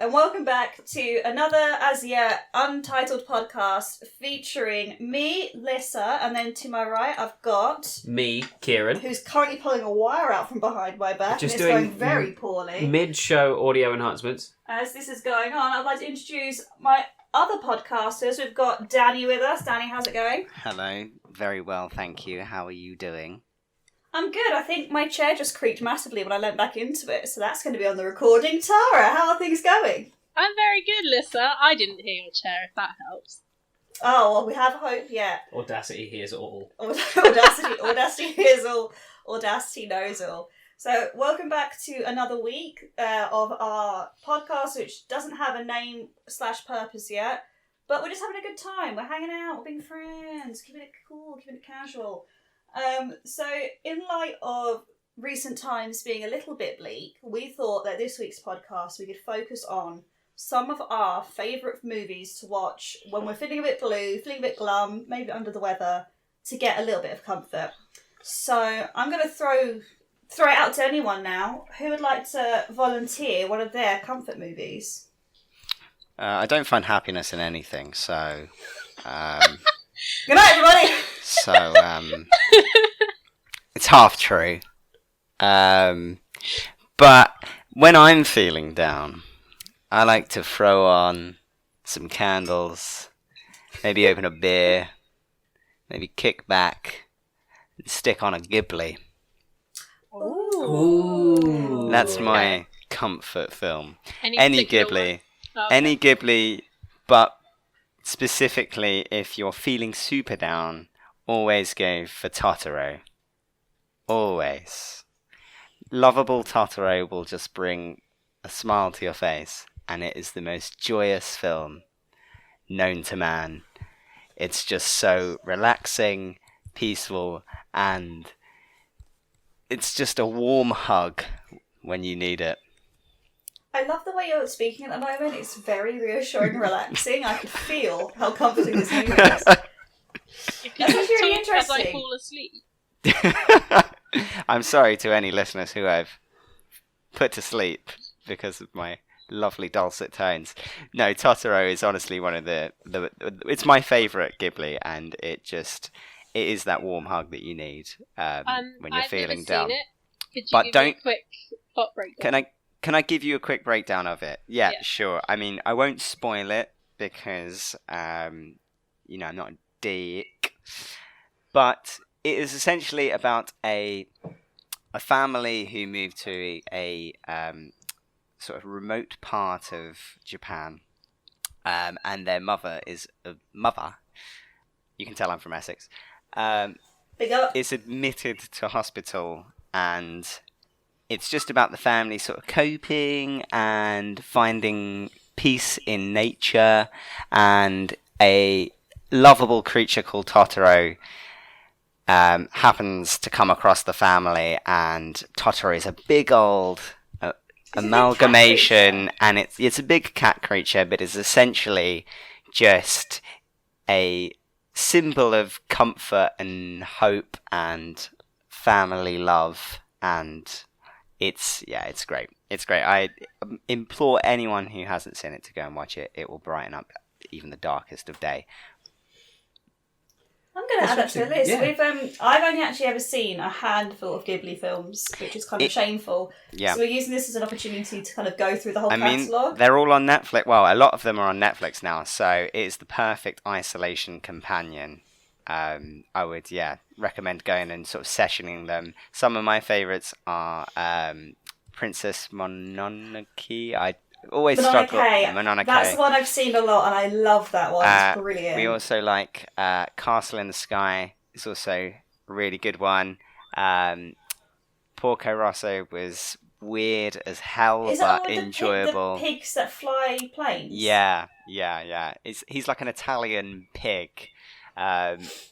and welcome back to another as yet untitled podcast featuring me, Lissa, and then to my right I've got me, Kieran, who's currently pulling a wire out from behind my back. Just and it's doing going very poorly. Mid-show audio enhancements. As this is going on, I'd like to introduce my other podcasters. We've got Danny with us. Danny, how's it going? Hello, very well, thank you. How are you doing? I'm good. I think my chair just creaked massively when I leant back into it, so that's going to be on the recording. Tara, how are things going? I'm very good, Lissa. I didn't hear your chair, if that helps. Oh, well, we have hope yet. Audacity hears all. Audacity hears all. Audacity knows all. So, welcome back to another week of our podcast, which doesn't have a name/purpose yet, but we're just having a good time. We're hanging out, we're being friends, keeping it cool, keeping it casual. So, in light of recent times being a little bit bleak, we thought that this week's podcast we could focus on some of our favourite movies to watch when we're feeling a bit blue, feeling a bit glum, maybe under the weather, to get a little bit of comfort. So, I'm going to throw it out to anyone now. Who would like to volunteer one of their comfort movies? I don't find happiness in anything, so... Good night, everybody! So, it's half true. But when I'm feeling down, I like to throw on some candles, maybe open a beer, maybe kick back, and stick on a Ghibli. Ooh. That's my comfort film. Any Ghibli. Oh, okay. Any Ghibli, but specifically if you're feeling super down, always go for Totoro. Always. Lovable Totoro will just bring a smile to your face, and it is the most joyous film known to man. It's just so relaxing, peaceful, and it's just a warm hug when you need it. I love the way you're speaking at the moment. It's very reassuring and relaxing. I could feel how comforting this movie is. If you That's just really talk as I interesting. fall asleep. I'm sorry to any listeners who I've put to sleep because of my lovely dulcet tones. No, Totoro is honestly one of the it's my favourite Ghibli, and it is that warm hug that you need when you're I've feeling never down. Seen it. Could you But give don't- me a quick plot breakdown? Can I give you a quick breakdown of it? Yeah, Yeah. sure. I mean, I won't spoil it because I'm not a dick. But it is essentially about a family who moved to a sort of remote part of Japan, and their mother is a mother. You can tell I'm from Essex. Big up. Is admitted to hospital, and it's just about the family sort of coping and finding peace in nature, and a lovable creature called Totoro happens to come across the family, and Totoro is a big old amalgamation, and it's a big cat creature, but it's essentially just a symbol of comfort and hope and family love, and it's great. It's great. I implore anyone who hasn't seen it to go and watch it. It will brighten up even the darkest of day. I'm going to add that to the list. Yeah. I've only actually ever seen a handful of Ghibli films, which is kind of shameful. Yeah. So we're using this as an opportunity to kind of go through the whole I mean, catalogue. they're all on Netflix. Well, a lot of them are on Netflix now, so it is the perfect isolation companion. I would, recommend going and sort of sessioning them. Some of my favourites are Princess Mononoke. I always struggle. Mononoke. That's the one I've seen a lot, and I love that one. It's brilliant. We also like Castle in the Sky. It's also a really good one. Porco Rosso was weird as hell, Is that but one with enjoyable. the pigs that fly planes? Yeah. He's like an Italian pig,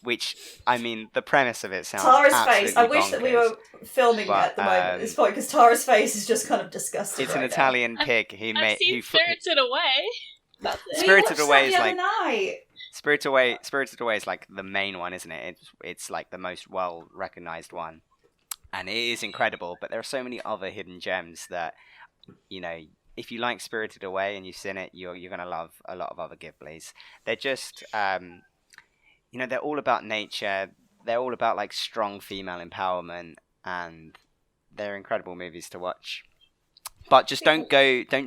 which, I mean, the premise of it sounds Tara's absolutely face. I wish that we were filming But, at the moment at this point, because Tara's face is just kind of disgusting. It's an right now. Italian pig who I've made seen Spirited Away. That's it. We Spirited watched Away that is the other night. Spirited Away is like the main one, isn't it? It's like the most well recognized one, and it is incredible. But there are so many other hidden gems that if you like Spirited Away and you've seen it, you're gonna love a lot of other Ghiblis. They're just they're all about nature. They're all about like strong female empowerment, and they're incredible movies to watch. But just don't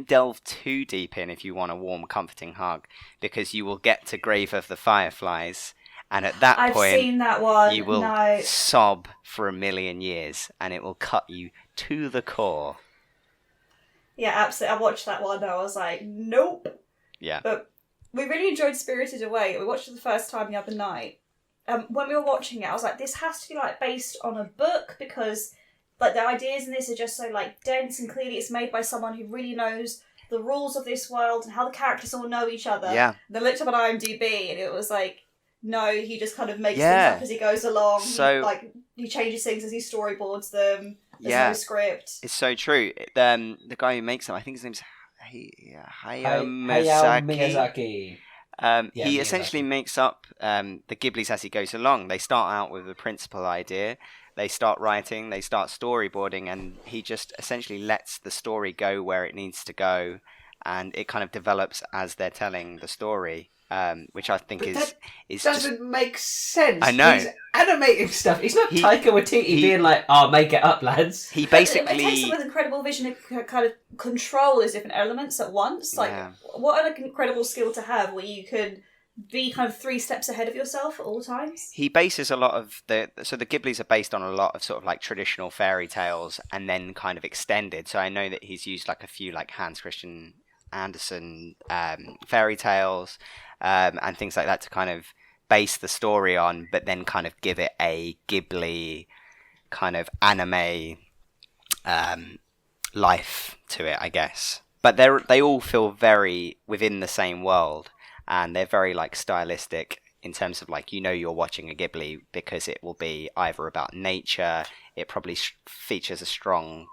delve too deep in if you want a warm, comforting hug, because you will get to Grave of the Fireflies, and at that I've point, seen that one. you will No. sob for a million years, and it will cut you to the core. Yeah, absolutely. I watched that one and I was like, nope. Yeah. But we really enjoyed Spirited Away. We watched it the first time the other night. When we were watching it, I was like, this has to be like based on a book, because like the ideas in this are just so like dense, and clearly it's made by someone who really knows the rules of this world and how the characters all know each other. Yeah. And I looked up on IMDb and it was like, no, he just kind of makes Yeah. things up as he goes along. So- he changes things as he storyboards them. There's Yeah. no script. It's so true. The guy who makes them, I think his name's Hayao Hayao Miyazaki. Yeah, He Miyazaki. essentially makes up the Ghiblis as he goes along. They start out with a principal idea, they start writing, they start storyboarding, and he just essentially lets the story go where it needs to go, and it kind of develops as they're telling the story, which I think But is that just doesn't make sense. I know. He's animating stuff. It's not He- Taika Waititi he- being like, "Oh, make it up, lads." he It takes basically someone with incredible vision to kind of control those different elements at once. Like, Yeah. what an incredible skill to have, where you can be kind of 3 steps ahead of yourself at all times. he bases a lot of the Ghiblis are based on a lot of sort of like traditional fairy tales and then kind of extended. So I know that he's used like a few like Hans Christian Andersen fairy tales and things like that to kind of base the story on, but then kind of give it a Ghibli kind of anime life to it, I guess. But they all feel very within the same world, and they're very like stylistic in terms of like, you're watching a Ghibli because it will be either about nature. It probably features a strong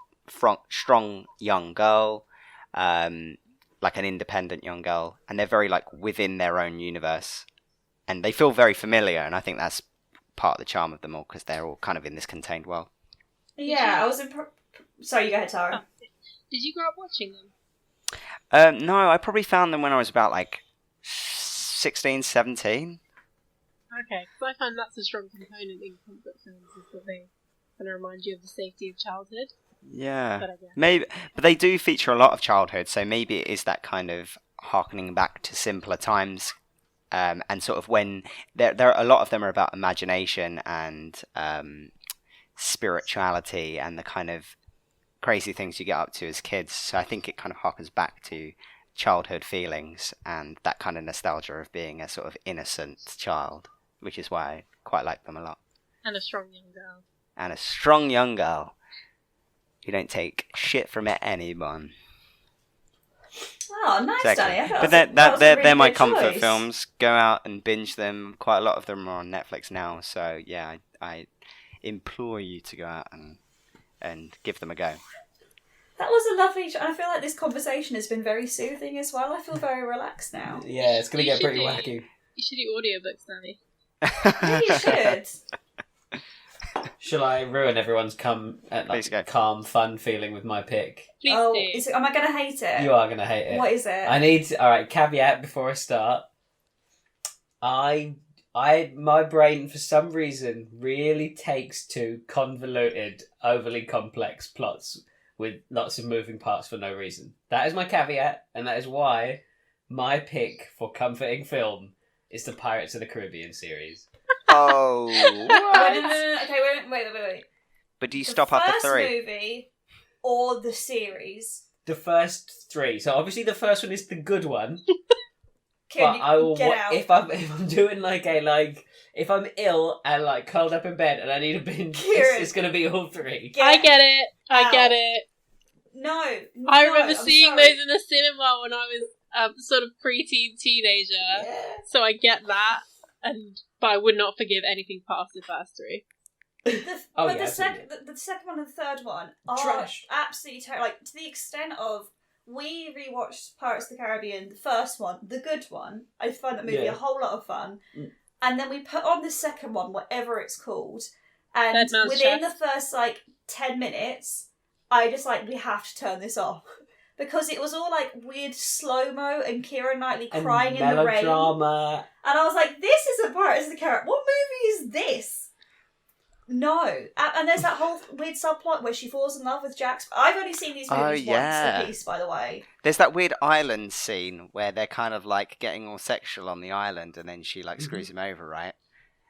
young girl, like an independent young girl, and they're very like within their own universe, and they feel very familiar. And I think that's part of the charm of them all, because they're all kind of in this contained world. Yeah, I was sorry, you go ahead, Tara. Did you grow up watching them? No, I probably found them when I was about like 16, 17. Okay, because I find that's a strong component in comfort films, is that they kind of remind you of the safety of childhood. Yeah, But I guess. maybe, but they do feature a lot of childhood, so maybe it is that kind of harkening back to simpler times, and sort of when there a lot of them are about imagination and spirituality and the kind of crazy things you get up to as kids. So I think it kind of harkens back to childhood feelings and that kind of nostalgia of being a sort of innocent child, which is why I quite like them a lot. And a strong young girl. And a strong young girl who don't take shit from anyone. Oh, nice, Exactly. Danny. I thought But that was a really they're my good comfort choice. films. Go out and binge them. Quite a lot of them are on Netflix now. So yeah, I implore you to go out and give them a go. That was a lovely. And I feel like this conversation has been very soothing as well. I feel very relaxed now. Yeah, it's gonna You get should pretty do. wacky. You should do audiobooks, Danny. Yeah, you should. Shall I ruin everyone's Please go. calm, fun feeling with my pick? Please Oh, do. am I going to hate it? You are gonna hate it. What is it? I need all right. Caveat before I start. My brain for some reason really takes to convoluted, overly complex plots with lots of moving parts for no reason. That is my caveat, and that is why my pick for comforting film is the Pirates of the Caribbean series. Oh, Wait, what? no. Okay, wait. But do you stop after The 3? first movie or the series? The first 3. So obviously the first one is the good one. Can But you I will get out? if I'm doing if I'm ill and like curled up in bed and I need a binge, Kieran. it's gonna be all 3. Get I get it. I out. get it. No. I no, remember I'm seeing sorry. those in the cinema when I was sort of preteen teenager. Yeah. So I get that, but I would not forgive anything past the first 3. Oh, But yeah, the second one and the third one are Trash. absolutely terrible. Like, to the extent of, we rewatched Pirates of the Caribbean, the first one, the good one. I find that movie Yeah. a whole lot of fun. Mm. And then we put on the second one, whatever it's called, and Dead Man's within Chest. the first 10 minutes, I just we have to turn this off. because it was all like weird slow-mo and Keira Knightley And crying in the rain. melodrama. And I was like, this isn't Pirates of the Caribbean. What movie is this? No. And there's that whole weird subplot where she falls in love with Jack. I've only seen these movies once a piece, by the way. There's that weird island scene where they're kind of like getting all sexual on the island, and then she like screws him over, right?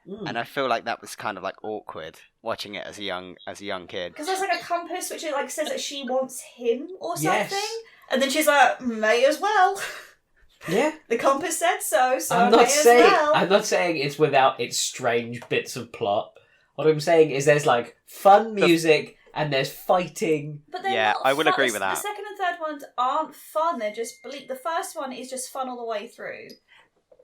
And I feel like that was kind of like awkward watching it as a young kid. Because there's like a compass which like says that she wants him or something. Yes. And then she's like, may as well. Yeah. The compass said so I'm may not as saying well. I'm not saying it's without its strange bits of plot. What I'm saying is there's like fun music and there's fighting. But they're Yeah, not I will fun. agree with that. The second and third ones aren't fun. They're just bleak. The first one is just fun all the way through.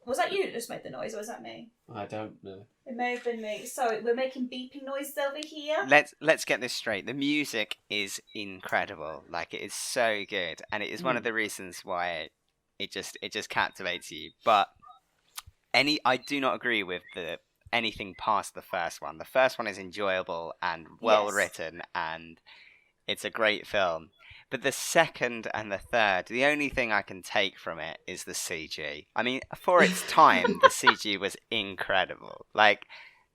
Was that you that just made the noise, or was that me? I don't know. It may have been me. Sorry, we're making beeping noises over here. Let's get this straight. The music is incredible. Like, it is so good, and it is one of the reasons why it just captivates you. But I do not agree with anything past the first one. The first one is enjoyable and well written, and it's a great film. But the second and the third, the only thing I can take from it is the CG. I mean, for its time, the CG was incredible. Like,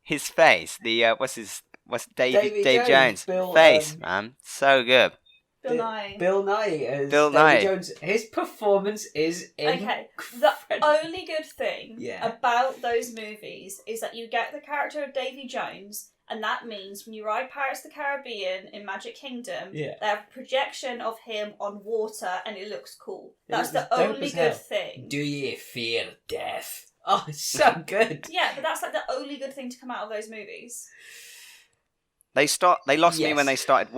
his face, what's Dave Jones' Bill, face, man, so good. Bill Nye. Bill Nye as Bill Davy Nye. Jones. His performance is Okay, the only good thing Yeah. about those movies is that you get the character of Davy Jones, and that means when you ride Pirates of the Caribbean in Magic Kingdom, Yeah. they have a projection of him on water, and it looks cool. It That's looks the dope only as hell. good thing. Do ye fear death? Oh, it's so good. Yeah, but that's like the only good thing to come out of those movies. They lost me Yes. when they started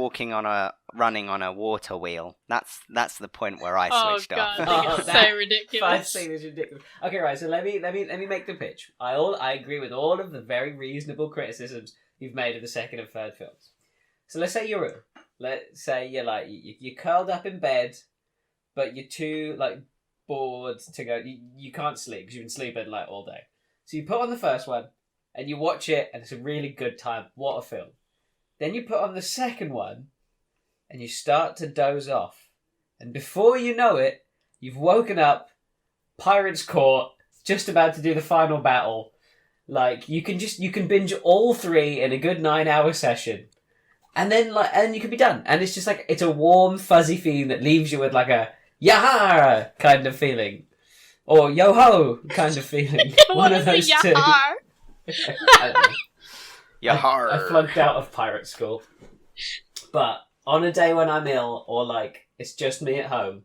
running on a water wheel. That's the point where I Oh switched god, off. they Oh, get that so ridiculous. Fight scene is ridiculous. Okay, right. So let me make the pitch. I agree with all of the very reasonable criticisms you've made of the second and third films. So let's say you're ill. Let's say you're like you're curled up in bed, but you're too like bored to go. You can't sleep because you've been sleeping like all day. So you put on the first one and you watch it, and it's a really good time. What a film! Then you put on the second one, and you start to doze off, and before you know it, you've woken up, Pirates Court, just about to do the final battle. Like, you can binge all three in a good 9-hour session. And then, and you can be done. And it's just like, it's a warm, fuzzy feeling that leaves you with like a yaha kind of feeling. Or yo-ho kind of feeling. What is the yahar? I don't know. Yahar. I flunked out of pirate school. But on a day when I'm ill, or like, it's just me at home,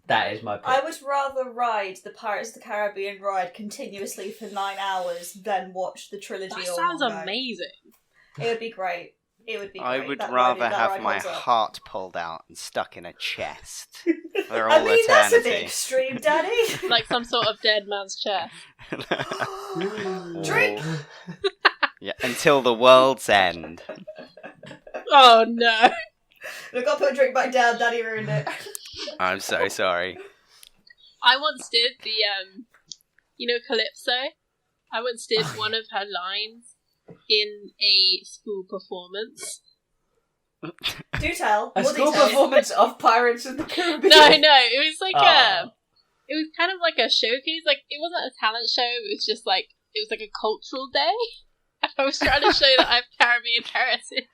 that is my pick. I would rather ride the Pirates of the Caribbean ride continuously for 9 hours than watch the trilogy That all sounds one go. amazing. It would be great. It would be great. I would That rather ride have my holds up. heart pulled out and stuck in a chest for all I mean, that's a bit eternity. extreme, Daddy. Like some sort of dead man's chair. Drink. Yeah, until the world's end. Oh no. Look, I'll put a drink back down. Daddy ruined it. I'm so sorry. I once did the Calypso. I once did one of her lines in a school performance. Do tell. A More school details. performance of Pirates of the Caribbean. No, it was like Oh. it was kind of like a showcase. Like, it wasn't a talent show. It was just like, it was like a cultural day. I was trying to show that I have Caribbean heritage.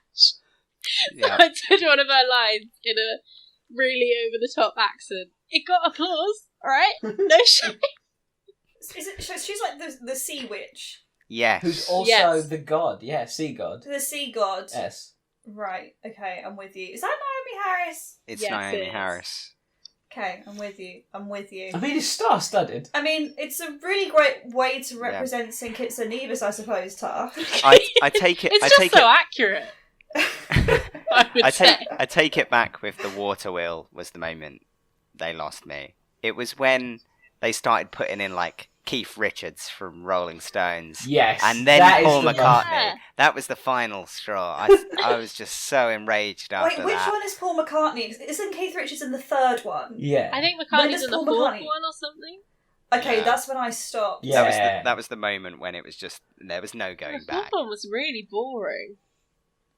Yeah. I did one of her lines in a really over the top accent. It got applause, alright? No shame. Is it? So she's like the sea witch, Yes. Who's also Yes. the god. Yeah, sea god. the sea god. Yes. Right. Okay, I'm with you. Is that Naomi Harris? It's Yes, Naomi it is. Harris. Okay, I'm with you. I'm with you. I mean, it's star-studded. I mean, it's a really great way to represent St. Kitts and Nevis, I suppose, Tar. I take it. It's I just take so it. accurate, I would say. I take it back with the water wheel was the moment they lost me. It was when they started putting in like Keith Richards from Rolling Stones. Yes. And then that is Paul the McCartney. Yeah. That was the final straw. I was just so enraged after Wait, which that. one is Paul McCartney? Isn't Keith Richards in the third one? Yeah. I think When McCartney's does in the Paul fourth McCartney- one or something. Okay, Yeah. that's when I stopped. Yeah. That was the moment when it was just there was no The going fourth back. one was really boring.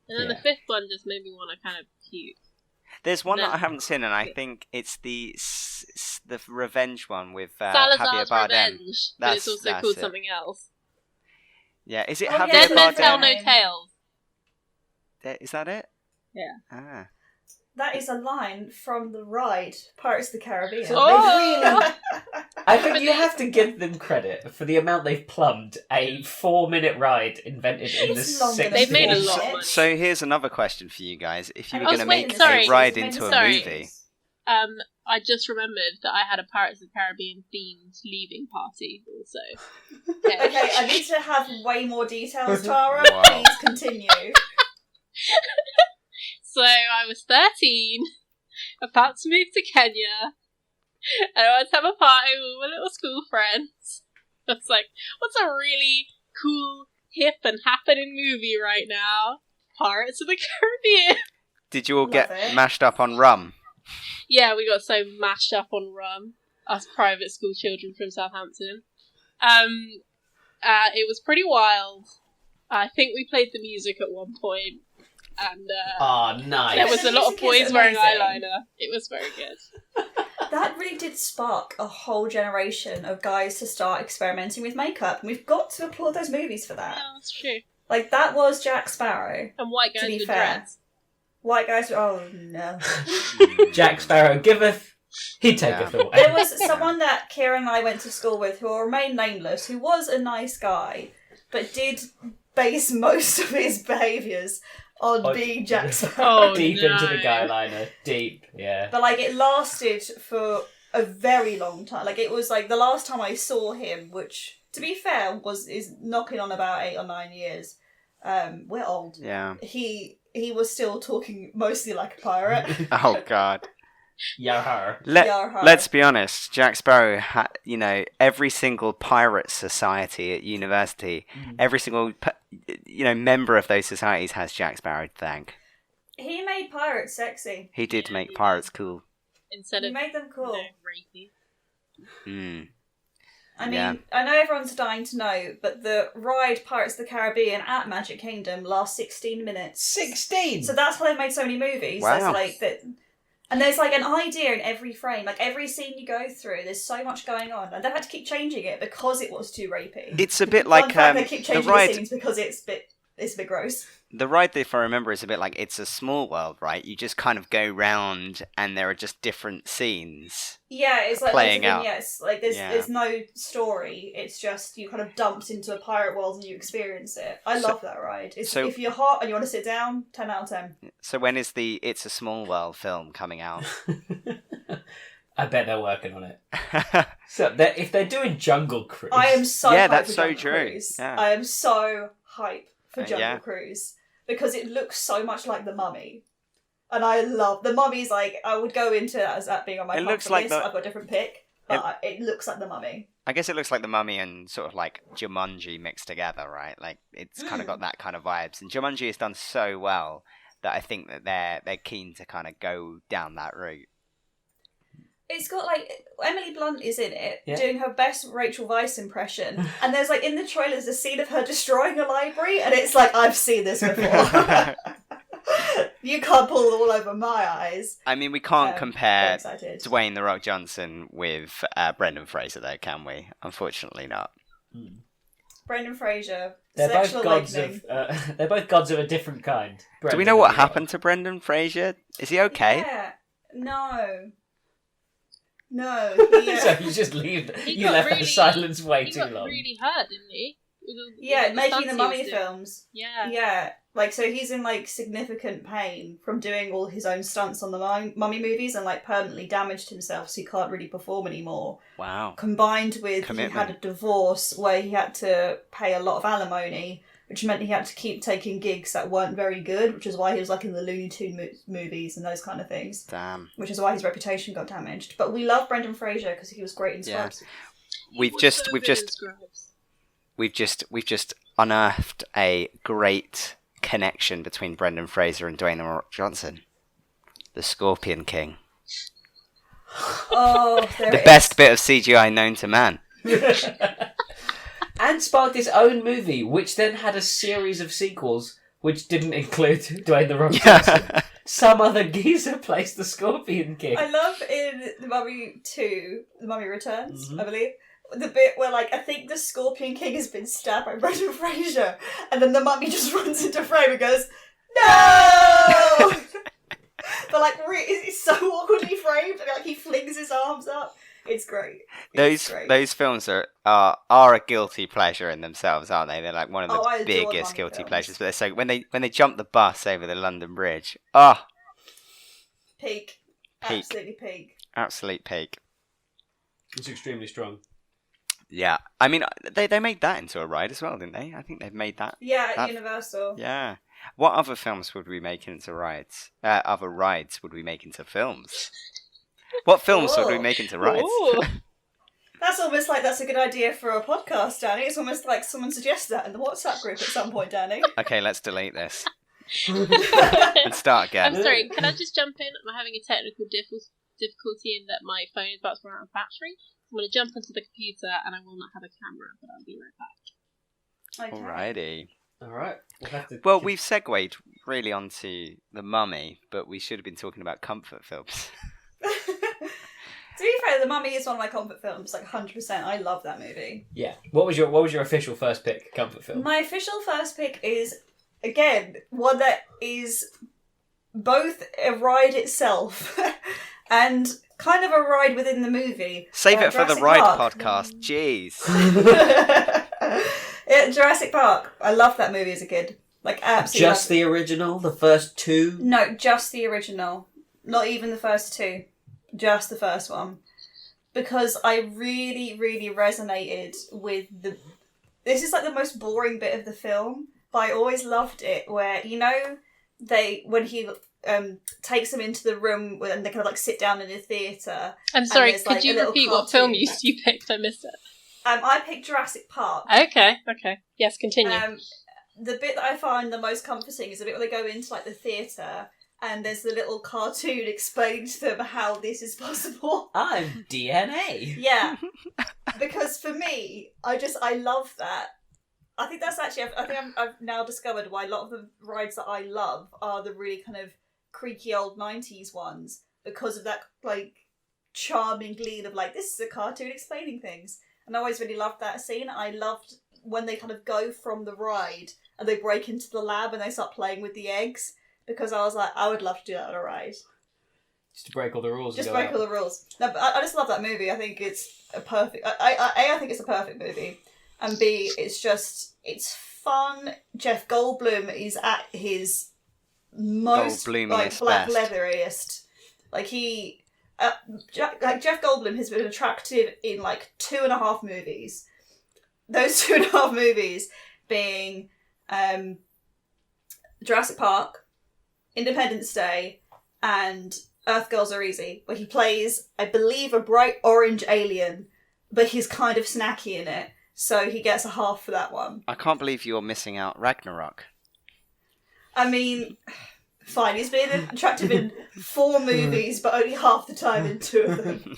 And then Yeah. the fifth one just made me want to kind of puke. There's one No. that I haven't seen, and I think it's the revenge one with Javier Salazar's Bardem. Revenge, but it's also called it. something else. Yeah, is it Oh, Javier yeah, Dead Men Tell Bardem? No Tales. Is that it? Yeah. Ah. That is a line from the ride Pirates of the Caribbean. Oh! I think you have to give them credit for the amount they've plumbed a 4-minute ride invented in the It's longer than 60s. They've made a lot of So- money. So here's another question for you guys: if you were I was going to waiting- make sorry, a ride it's into a sorry. movie, I just remembered that I had a Pirates of the Caribbean themed leaving party also. Okay, I need to have way more details, Tara. Wow. Please continue. So I was 13, about to move to Kenya, and I wanted to have a party with my little school friends. I was like, what's a really cool, hip, and happening movie right now? Pirates of the Caribbean. did you all Love get it. mashed up on rum? Yeah, we got so mashed up on rum, us private school children from Southampton. It was pretty wild. I think we played the music at one point, and Oh, nice. there was a lot of The music is boys wearing amazing. eyeliner. It was very good. That really did spark a whole generation of guys to start experimenting with makeup. And we've got to applaud those movies for that. Yeah, that's true. Like, that was Jack Sparrow. And white To guys be with fair. dreads. White guys, oh no. Jack Sparrow giveth, he taketh Yeah. away. There was someone that Kieran and I went to school with who will remain nameless, who was a nice guy, but did base most of his behaviours on Oh, being Jack Sparrow. Oh, Deep no. into the guy liner. Deep, yeah. But like, it lasted for a very long time. Like, it was like the last time I saw him, which, to be fair, is knocking on about 8 or 9 years. We're old. Yeah. He was still talking mostly like a pirate. Oh God. Yar. Let's be honest. Jack Sparrow, every single pirate society at university, every single member of those societies has Jack Sparrow to thank. He made pirates sexy. He did Yeah, make he pirates cool. Instead He of made them cool. rapey. Mm. I mean, Yeah. I know everyone's dying to know, but the ride Pirates of the Caribbean at Magic Kingdom lasts 16 minutes. 16! So that's why they've made so many movies. Wow. There's like that, and there's like an idea in every frame. Like every scene you go through, there's so much going on, and they've had to keep changing it because it was too rapey. It's a bit Fun like fact, they keep the changing the ride. scenes because it's a bit gross. The ride, if I remember, is a bit like It's a Small World, right? You just kind of go round, and there are just different scenes. Yeah, it's like Playing loads of out. vignettes. Like there's Yeah. there's no story. It's just you kind of dumped into a pirate world and you experience it. I So- love that ride. It's, so- if you're hot and you want to sit down, 10 out of 10. So when is the It's a Small World film coming out? I bet they're working on it. So if they're doing Jungle Cruise, I am so Yeah, hyped that's for so Jungle true. Cruise. Yeah. I am so hyped for Jungle Yeah. Cruise because it looks so much like The Mummy. And I love The Mummy's like I would go into that as that being on my It looks bucket like list. the- I've got a different pick, but it looks like The Mummy. I guess it looks like The Mummy and sort of like Jumanji mixed together, right? Like it's kind of got that kind of vibes. And Jumanji has done so well that I think that they're keen to kind of go down that route. It's got like Emily Blunt is in it Yeah. doing her best Rachel Weisz impression, and there's like in the trailers a scene of her destroying a library, and it's like I've seen this before. You can't pull the wool over my eyes. I mean, we can't Very compare excited. Dwayne The Rock Johnson with Brendan Fraser, though, can we? Unfortunately, not. Brendan Fraser, they're both sexual gods awakening. of they're both gods of a different kind. Do we Brendan know what and The Rock. happened to Brendan Fraser? Is he okay? Yeah. No. No. So you just leave. He You got left really- that silence way He too got long. really hurt, didn't he? With the Yeah, making stunts the he Mummy was doing. films. Yeah. Yeah, like so he's in like significant pain from doing all his own stunts on the Mummy movies and like permanently damaged himself, so he can't really perform anymore. Wow. Combined with he Commitment. had a divorce where he had to pay a lot of alimony, which meant he had to keep taking gigs that weren't very good, which is why he was like in the Looney Tunes movies and those kind of things. Damn. Which is why his reputation got damaged. But we love Brendan Fraser because he was great in Yeah. Scrubs. He We've was just- so we've good in just- Scrubs. We've just unearthed a great connection between Brendan Fraser and Dwayne The Rock Johnson. The Scorpion King. Oh, there The it best is. bit of CGI known to man. And sparked his own movie, which then had a series of sequels, which didn't include Dwayne The Rock Johnson. Yeah. some other geezer plays the Scorpion King. I love in The Mummy 2, The Mummy Returns, Mhm. I believe, the bit where, like, I think the Scorpion King has been stabbed by Brendan Fraser, and then the mummy just runs into frame and goes, no! But, like, it's so awkwardly framed, and, like, he flings his arms up. It's great. It's great. Those films are a guilty pleasure in themselves, aren't they? They're like one of the I adore biggest Mummy guilty films. pleasures. But they're so when they jump the bus over the London Bridge, oh, Peak. Peak. Absolutely peak. absolute peak. It's extremely strong. Yeah, I mean they made that into a ride as well, didn't they? I think they've made that. Yeah, That- Universal. Yeah. What other films would we make into rides? Other rides would we make into films? What films would we Whoa. make into rides? Ooh. That's almost like that's a good idea for a podcast, Danny. It's almost like someone suggests that in the WhatsApp group at some point, Danny. Okay, let's delete this and start I'm again. sorry, can I just jump in? I'm having a technical difficulty in that my phone is about to run out of battery. I'm going to jump onto the computer and I will not have a camera, but I'll be right back. Okay. Alrighty. All right. We'll have to. Well, we've segued really onto The Mummy, but we should have been talking about comfort films. To be fair, The Mummy is one of my comfort films, like 100%. I love that movie. Yeah. What was your official first pick? Comfort film. My official first pick is, again, one that is both a ride itself and kind of a ride within the movie. Save it for the Jurassic Ride Park. podcast. Jeez. Yeah, Jurassic Park. I loved that movie as a kid. Like, absolutely. Just the original, the first two. No, just the original. Not even the first two. Just the first one. Because I really, really resonated with the... This is like the most boring bit of the film, but I always loved it, where, you know, when he takes them into the room and they kind of like sit down in a theatre. I'm sorry, there's, could like, a you little repeat what film cartoon. you picked? I missed it. I picked Jurassic Park. Okay. Yes, continue. The bit that I find the most comforting is the bit where they go into like the theatre and there's the little cartoon explaining to them how this is possible. I'm DNA. Yeah, because for me, I love that. I think that's actually, I've now discovered why a lot of the rides that I love are the really kind of creaky old 90s ones, because of that like charming gleam of like, this is a cartoon explaining things. And I always really loved that scene. I loved when they kind of go from the ride and they break into the lab and they start playing with the eggs, because I was like, I would love to do that on a ride. Just to break all the rules. Just and go break out. all the rules. No, but I just love that movie. I think it's a perfect... I think it's a perfect movie. And B, it's fun. Jeff Goldblum is at his most like Goldblumiest black best. leatheriest. Like Jeff Goldblum has been attractive in like 2.5 movies. Those 2.5 movies being Jurassic Park, Independence Day, and Earth Girls Are Easy, where he plays, I believe, a bright orange alien, but he's kind of snacky in it, so he gets a half for that one. I can't believe you're missing out Ragnarok. I mean, fine, he's been attractive in 4 movies, but only half the time in 2 of them.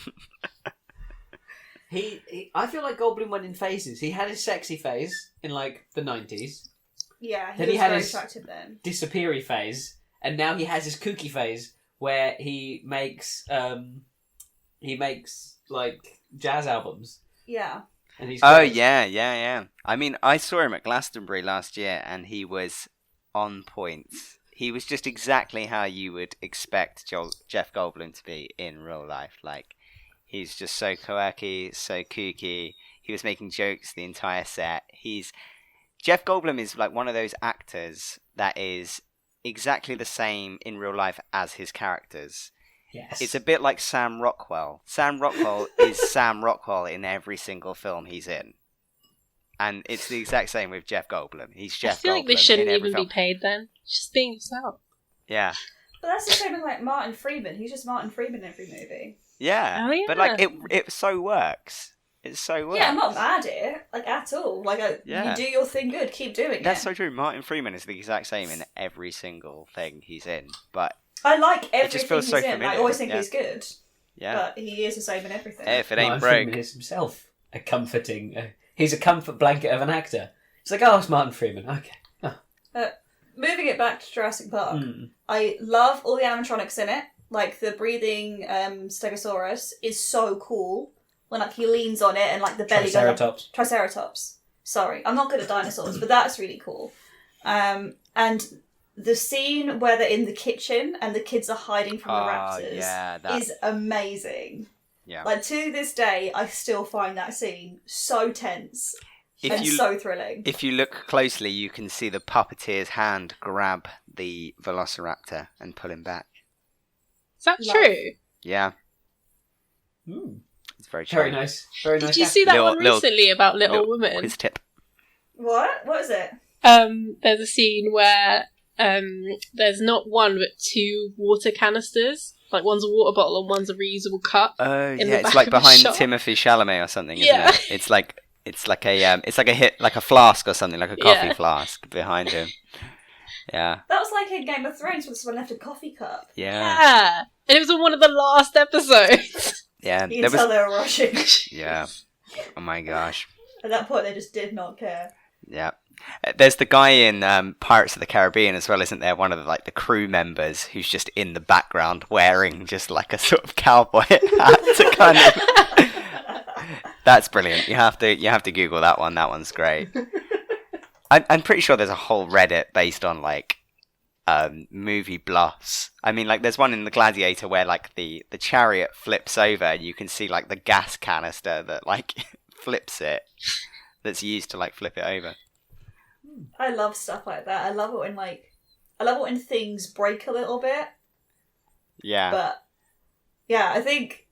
I feel like Goldblum went in phases. He had his sexy phase in like the 90s, Yeah, he Then was he had very his- attractive then. disappeary phase, and now he has his kooky phase where he makes like jazz albums, Yeah. and he's Oh great. yeah. I mean, I saw him at Glastonbury last year, and he was on point. He was just exactly how you would expect Jeff Goldblum to be in real life. Like, he's just so quirky, so kooky. He was making jokes the entire set. Jeff Goldblum is like one of those actors that is exactly the same in real life as his characters. Yes. It's a bit like Sam Rockwell. Sam Rockwell is Sam Rockwell in every single film he's in. And it's the exact same with Jeff Goldblum. He's I Jeff feel Goldblum like they shouldn't in every even film. be paid then. Just being yourself. Yeah. But that's the same with like Martin Freeman. He's just Martin Freeman in every movie. Yeah. Oh, yeah. But like it so works. It so works. Yeah, I'm not mad at it, like at all. Like, Yeah. you do your thing good, keep doing That's it. so true. Martin Freeman is the exact same in every single thing he's in. But I like just everything feels he's so in. I familiar, always think yeah. he's good, yeah. but he is the same in everything. If it ain't Martin broke. Freeman is himself a comforting. He's a comfort blanket of an actor. It's like, oh, it's Martin Freeman. Okay. moving it back to Jurassic Park, Mm. I love all the animatronics in it. Like the breathing Stegosaurus is so cool when like he leans on it and like the belly goes up. Triceratops. Triceratops. Sorry, I'm not good at dinosaurs, but that's really cool. And the scene where they're in the kitchen and the kids are hiding from the raptors is amazing. Yeah. Like to this day, I still find that scene so tense and you, so thrilling. If you look closely, you can see the puppeteer's hand grab the Velociraptor and pull him back. Is that Love. true? Yeah, Mm. it's very true. Very nice. Very nice. Did you see that one Little- recently about Little little Woman? Quiz tip. What? What is it? There's a scene where there's not one but two water canisters. Like one's a water bottle and one's a reusable cup. Oh In yeah, the it's back like of a behind shop. Timothy Chalamet or something, isn't Yeah. it? It's like a flask or something, like a coffee Yeah. flask behind him. Yeah, That was like in Game of Thrones when someone left a coffee cup. yeah, Yeah. And it was on one of the last episodes. yeah. You There can tell was, they were rushing. yeah. Oh my gosh. At that point, they just did not care. Yeah. There's the guy in Pirates of the Caribbean as well, isn't there? One of the crew members who's just in the background wearing just like a sort of cowboy hat to kind of. That's brilliant. You have to Google that one. That one's great. I'm pretty sure there's a whole Reddit based on movie bluffs. I mean, like there's one in the Gladiator where like the chariot flips over and you can see like the gas canister that like flips it, that's used to like flip it over. I love stuff like that. I love it when things break a little bit. Yeah. But yeah, I think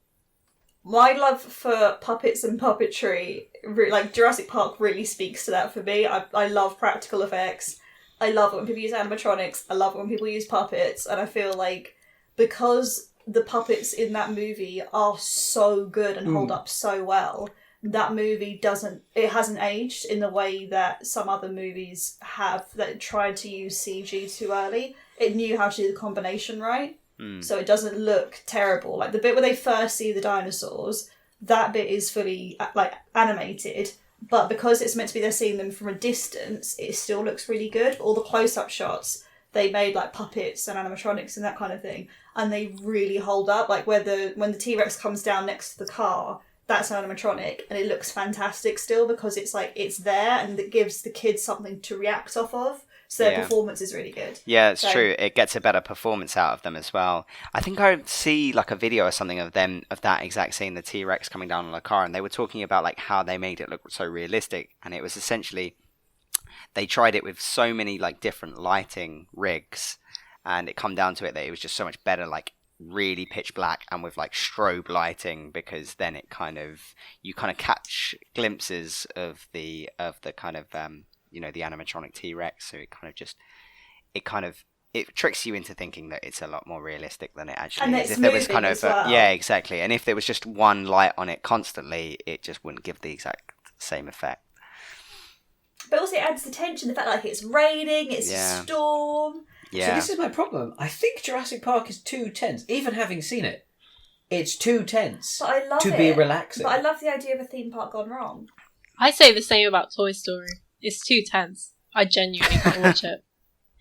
my love for puppets and puppetry, like Jurassic Park, really speaks to that for me. I love practical effects. I love it when people use animatronics. I love it when people use puppets, and I feel like because the puppets in that movie are so good and hold up so well, that movie hasn't aged in the way that some other movies have that tried to use CG too early. It knew how to do the combination right, so it doesn't look terrible. Like the bit where they first see the dinosaurs, that bit is fully like animated, but because it's meant to be they're seeing them from a distance, it still looks really good. All the close-up shots, they made like puppets and animatronics and that kind of thing, and they really hold up. Like when the T-Rex comes down next to the car, that's an animatronic, and it looks fantastic still because it's like it's there and it gives the kids something to react off of. So their performance is really good. Yeah, it's true. It gets a better performance out of them as well. I think I see like a video or something of that exact scene, the T-Rex coming down on a car, and they were talking about like how they made it look so realistic, and it was essentially they tried it with so many like different lighting rigs, and it come down to it that it was just so much better, like really pitch black and with like strobe lighting, because then you kind of catch glimpses of the kind of the animatronic T-Rex, so it tricks you into thinking that it's a lot more realistic than it actually And is. it's If there was moving kind of as well. yeah, exactly, and if there was just one light on it constantly, it just wouldn't give the exact same effect. But also it adds the tension, the fact like it's raining, it's a storm. Yeah. So this is my problem. I think Jurassic Park is too tense. Even having seen it, it's too tense But I love to it. be relaxing. But I love the idea of a theme park gone wrong. I say the same about Toy Story. It's too tense. I genuinely can't watch it.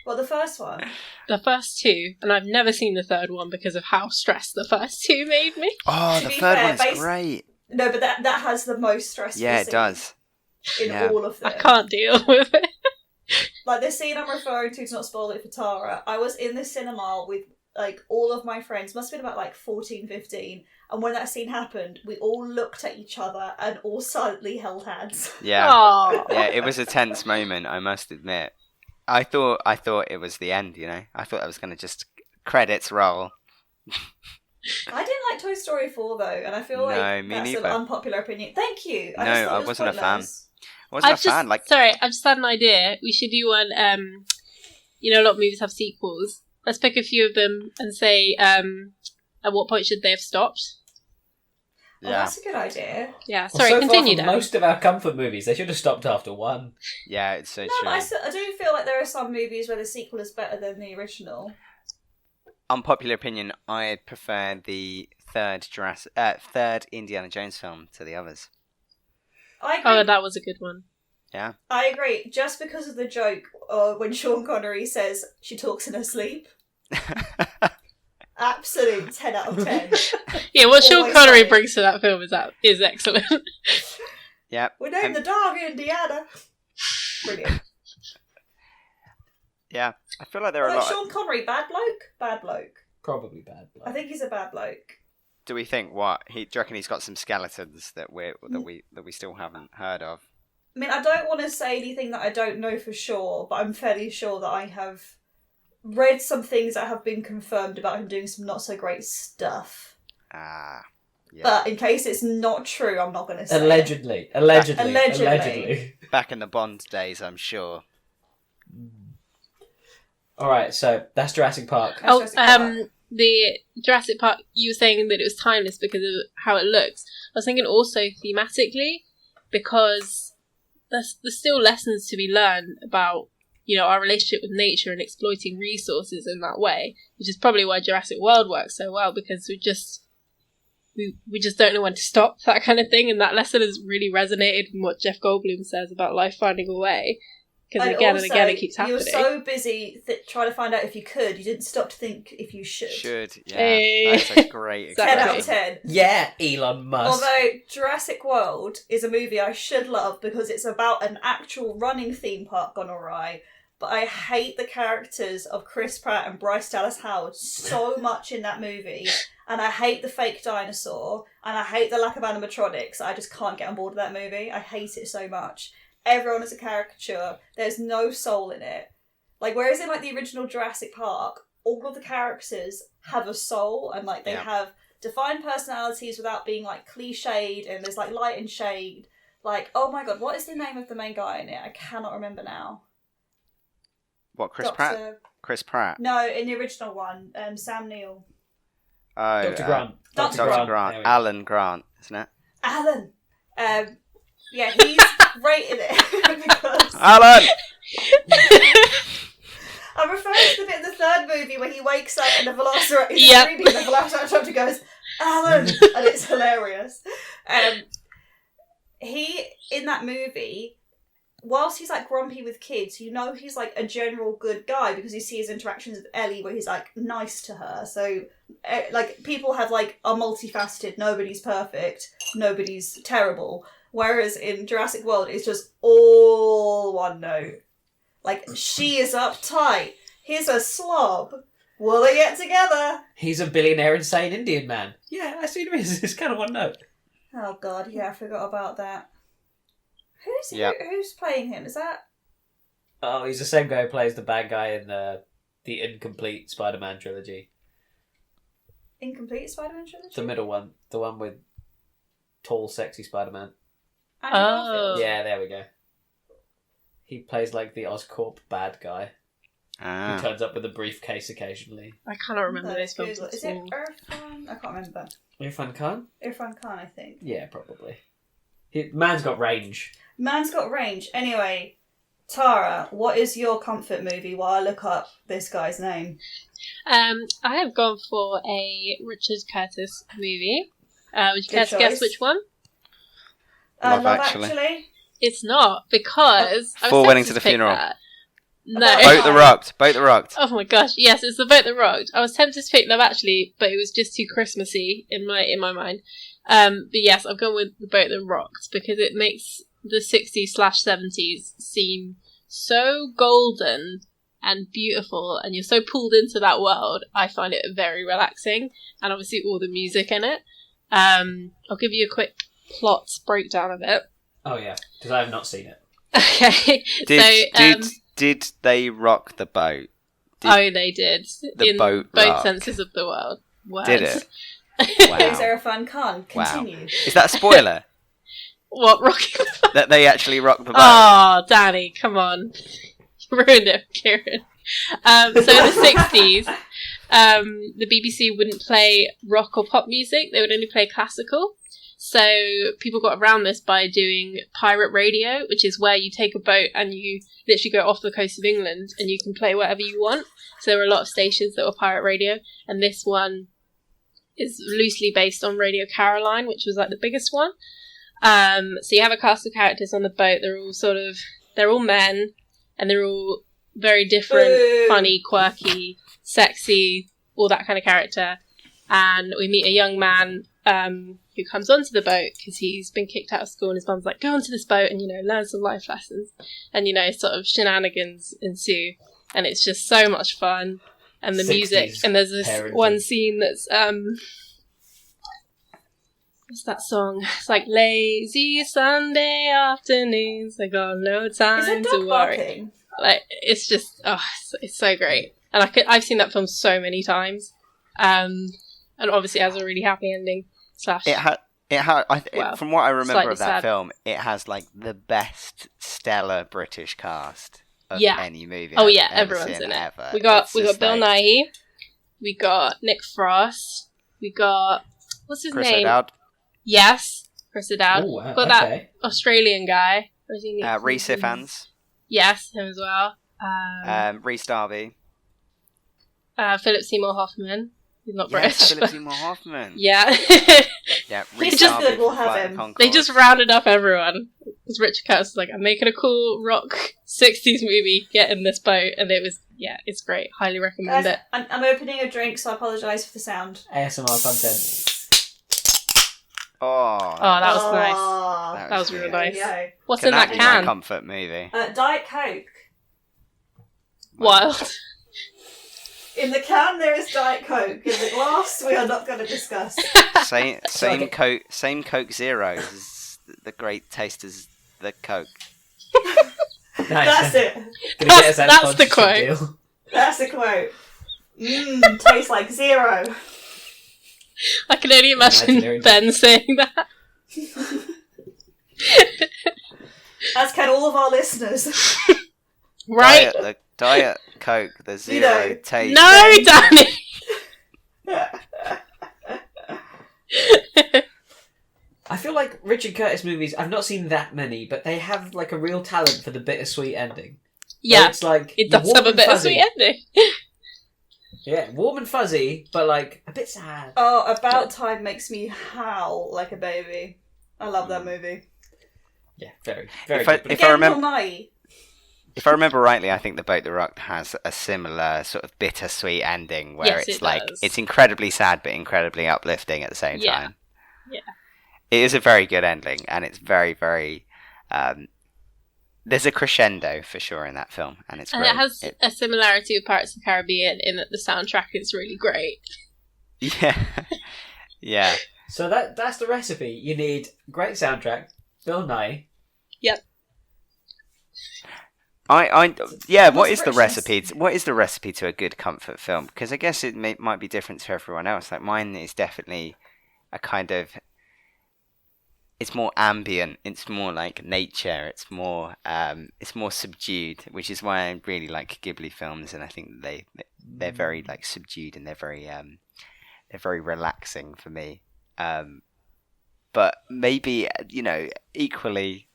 Well, the first one. The first two, and I've never seen the third one because of how stressed the first two made me. Oh, To the be third fair, one's great. No, but that has the most stressful Yeah, it scenes does. in Yeah. all of them. I can't deal with it. Like the scene I'm referring to not spoil it for Tara. I was in the cinema with like all of my friends, must have been about like 14, 15, and when that scene happened, we all looked at each other and all silently held hands. Yeah. Aww. Yeah, it was a tense moment, I must admit. I thought it was the end, I thought I was going to just credits roll. I didn't like Toy Story 4 though, and I feel No, like me that's neither. an unpopular opinion. Thank you. No, just thought I it was wasn't a fan. pointless. I wasn't a fan. I've just had an idea. We should do one. A lot of movies have sequels. Let's pick a few of them and say, at what point should they have stopped? Oh, Yeah, that's a good idea. Yeah. Well, Sorry, so continue, far Dan. from most of our comfort movies, they should have stopped after one. yeah, it's so No, true. but I do feel like there are some movies where the sequel is better than the original. Unpopular opinion: I prefer the third Indiana Jones film to the others. I agree. Oh, that was a good one. Yeah, I agree. Just because of the joke when Sean Connery says she talks in her sleep. Absolute 10 out of 10. Yeah, what Sean Always Connery funny. brings to that film is excellent. Yep. We named the dog Indiana. Brilliant. Yeah. I feel like there are a Like lot. Sean Connery, bad bloke? Bad bloke. Probably bad blood. I think he's a bad bloke. Do we think what? Do you reckon he's got some skeletons that we still haven't heard of? I mean, I don't want to say anything that I don't know for sure, but I'm fairly sure that I have read some things that have been confirmed about him doing some not so great stuff. Ah. Yeah. But in case it's not true, I'm not going to say it. Allegedly. Back in the Bond days, I'm sure. Alright, so that's Jurassic Park. That's Oh, Jurassic Park. the Jurassic Park, you were saying that it was timeless because of how it looks. I was thinking also thematically, because there's still lessons to be learned about, you know, our relationship with nature and exploiting resources in that way, which is probably why Jurassic World works so well, because we just don't know when to stop, that kind of thing, and that lesson has really resonated with what Jeff Goldblum says about life finding a way. Because again and again it keeps happening. You were so busy trying to find out if you could, you didn't stop to think if you should. Yeah. Hey. That's a great 10 example. out of 10. Yeah, Elon Musk. Although Jurassic World is a movie I should love because it's about an actual running theme park gone awry, but I hate the characters of Chris Pratt and Bryce Dallas Howard so much in that movie, and I hate the fake dinosaur, and I hate the lack of animatronics. I just can't get on board with that movie. I hate it so much. Everyone is a caricature. There's no soul in it. Like, whereas in like the original Jurassic Park, all of the characters have a soul and like they have defined personalities without being like cliched, and there's like light and shade. Like, oh my god, what is the name of the main guy in it? I cannot remember now. What, Chris Pratt? Chris Pratt. No, in the original one, Sam Neill. Oh, Dr. Grant. Dr. Dr. Grant. Grant. Alan Grant, isn't it? Alan. Yeah, he's great in it because Alan! I'm referring to the bit in the third movie where he wakes up and the Velociraptor is Yep. dreaming and the Velociraptor goes, Alan! And it's hilarious. He, in that movie, whilst he's like grumpy with kids, you know he's like a general good guy because you see his interactions with Ellie where he's like nice to her. So, like, people have like are multifaceted, nobody's perfect, nobody's terrible. Whereas in Jurassic World, it's just all one note. Like, she is uptight. He's a slob. Will they get together? He's a billionaire insane Indian man. Yeah, I see him as this kind of one note. Oh god, yeah, I forgot about that. Who's playing him? Is that... Oh, he's the same guy who plays the bad guy in the incomplete Spider-Man trilogy. Incomplete Spider-Man trilogy? The middle one. The one with tall, sexy Spider-Man. Andrew Oh. Garfield? Yeah, there we go. He plays like the Oscorp bad guy who Ah. turns up with a briefcase occasionally. I cannot remember No, those films Google. at Is it all. Irfan? I can't remember. Irfan Khan? Irfan Khan, I think. Yeah, probably. Man's got range. Man's got range. Anyway, Tara, what is your comfort movie while I look up this guy's name? I have gone for a Richard Curtis movie. Would you care to Good guess choice. which one? Love Love Actually. Actually. It's not, because I was Four tempted Weddings to the pick Funeral. that. No. About- Boat the Rocked. Boat the Rocked. Oh my gosh, yes, it's The Boat That Rocked. I was tempted to pick Love Actually, but it was just too Christmassy in my mind. But yes, I've gone with The Boat That Rocked because it makes the 60s/70s seem so golden and beautiful, and you're so pulled into that world. I find it very relaxing, and obviously all the music in it. I'll give you a quick plot breakdown of it. Oh yeah, because I have not seen it. Okay, Did they rock the boat? they did. The in boat both rocked. senses of the word. Did it? Who's Wow. Irfan Khan? Continue. Is that a spoiler? What, Rocky? That they actually rock the boat? Oh, Danny, come on. You ruined it, Kieran. So in the 60s, the BBC wouldn't play rock or pop music. They would only play classical. So people got around this by doing pirate radio, which is where you take a boat and you literally go off the coast of England and you can play whatever you want. So there were a lot of stations that were pirate radio, and this one is loosely based on Radio Caroline, which was like the biggest one. So you have a cast of characters on the boat. They're all men, and they're all very different, Boo. funny, quirky, sexy, all that kind of character. And we meet a young man who comes onto the boat because he's been kicked out of school, and his mum's like, go onto this boat and, learn some life lessons. And, sort of shenanigans ensue. And it's just so much fun. And the music, and there's this parenting. one scene that's, what's that song? It's like, lazy Sunday afternoons, I got no Is time it to dog worry. barking? Like, it's just, it's so great. And I've seen that film so many times. And obviously it has a really happy ending. Well, from what I remember slightly of that sad. film, it has like the best stellar British cast of Yeah. any movie. Oh I've yeah, ever everyone's seen in it. ever. We got It's just Bill like Nighy. We got Nick Frost. We got, what's his Chris name? O'Dowd, Yes, Chris O'Dowd. Oh, wow, Got that okay. Australian guy. What is he named? Rhys Ifans, Yes, him as well. Rhys Darby. Philip Seymour Hoffman. He's not Yes, British. Philip but- Seymour Hoffman. Yeah. Yeah, He's Rhys just Darby good, we'll from have Flight of him. the Conchords. They just rounded up everyone. Because Richard Curtis was like, I'm making a cool rock 60s movie, get in this boat. And it was, it's great. Highly recommend Guys, it. I'm opening a drink, so I apologise for the sound. ASMR content. Oh, Oh, that was nice. nice. That was really good. nice. Yeah. What's Can in that be my can? comfort movie? Diet Coke. Wild. In the can there is Diet Coke. In the glass we are not going to discuss. Same Okay. Coke Zero is the great taste as the Coke. Nice. That's it. Gonna get us that That's the sponsorship quote. deal. That's the quote. Tastes like zero. I can only Legendary. imagine Ben saying that. As can all of our listeners. Right? Diet Coke, the zero know. taste. No, Danny! I feel like Richard Curtis movies, I've not seen that many, but they have like a real talent for the bittersweet ending. Where Yeah, it's like it you're does warm have a and bittersweet fuzzy. ending. Yeah, warm and fuzzy, but like a bit sad. Oh, About Time makes me howl like a baby. I love that movie. Yeah, very, very If I- good. But if Again, remember- Bill Nighy. If I remember rightly, I think The Boat That Rocked has a similar sort of bittersweet ending where Yes, it's it like does. it's incredibly sad but incredibly uplifting at the same Yeah. time. Yeah. It is a very good ending, and it's very, very. There's a crescendo for sure in that film, and it's And great. it has a similarity with Pirates of the Caribbean in that the soundtrack is really great. Yeah, yeah. So that's the recipe. You need great soundtrack, Bill Nighy. Yeah. What What's is the Richard's- recipe? What is the recipe to a good comfort film? Because I guess it might be different to everyone else. Like mine is definitely a kind of. It's more ambient. It's more like nature. It's more subdued, which is why I really like Ghibli films, and I think they're very like subdued and they're very relaxing for me. But maybe equally,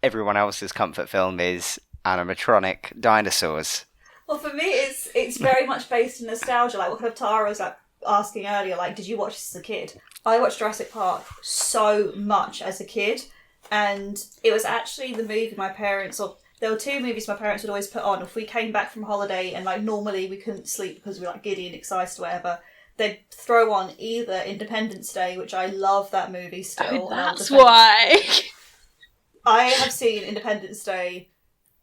everyone else's comfort film is animatronic dinosaurs. Well, for me, it's very much based in nostalgia. Like what kind of Tara was like asking earlier, like, did you watch this as a kid? I watched Jurassic Park so much as a kid, and it was actually the movie my parents, or there were two movies my parents would always put on if we came back from holiday and like normally we couldn't sleep because we were like giddy and excited or whatever. They'd throw on either Independence Day, which I love that movie still. Oh, and I'll that's defend- why. I have seen Independence Day.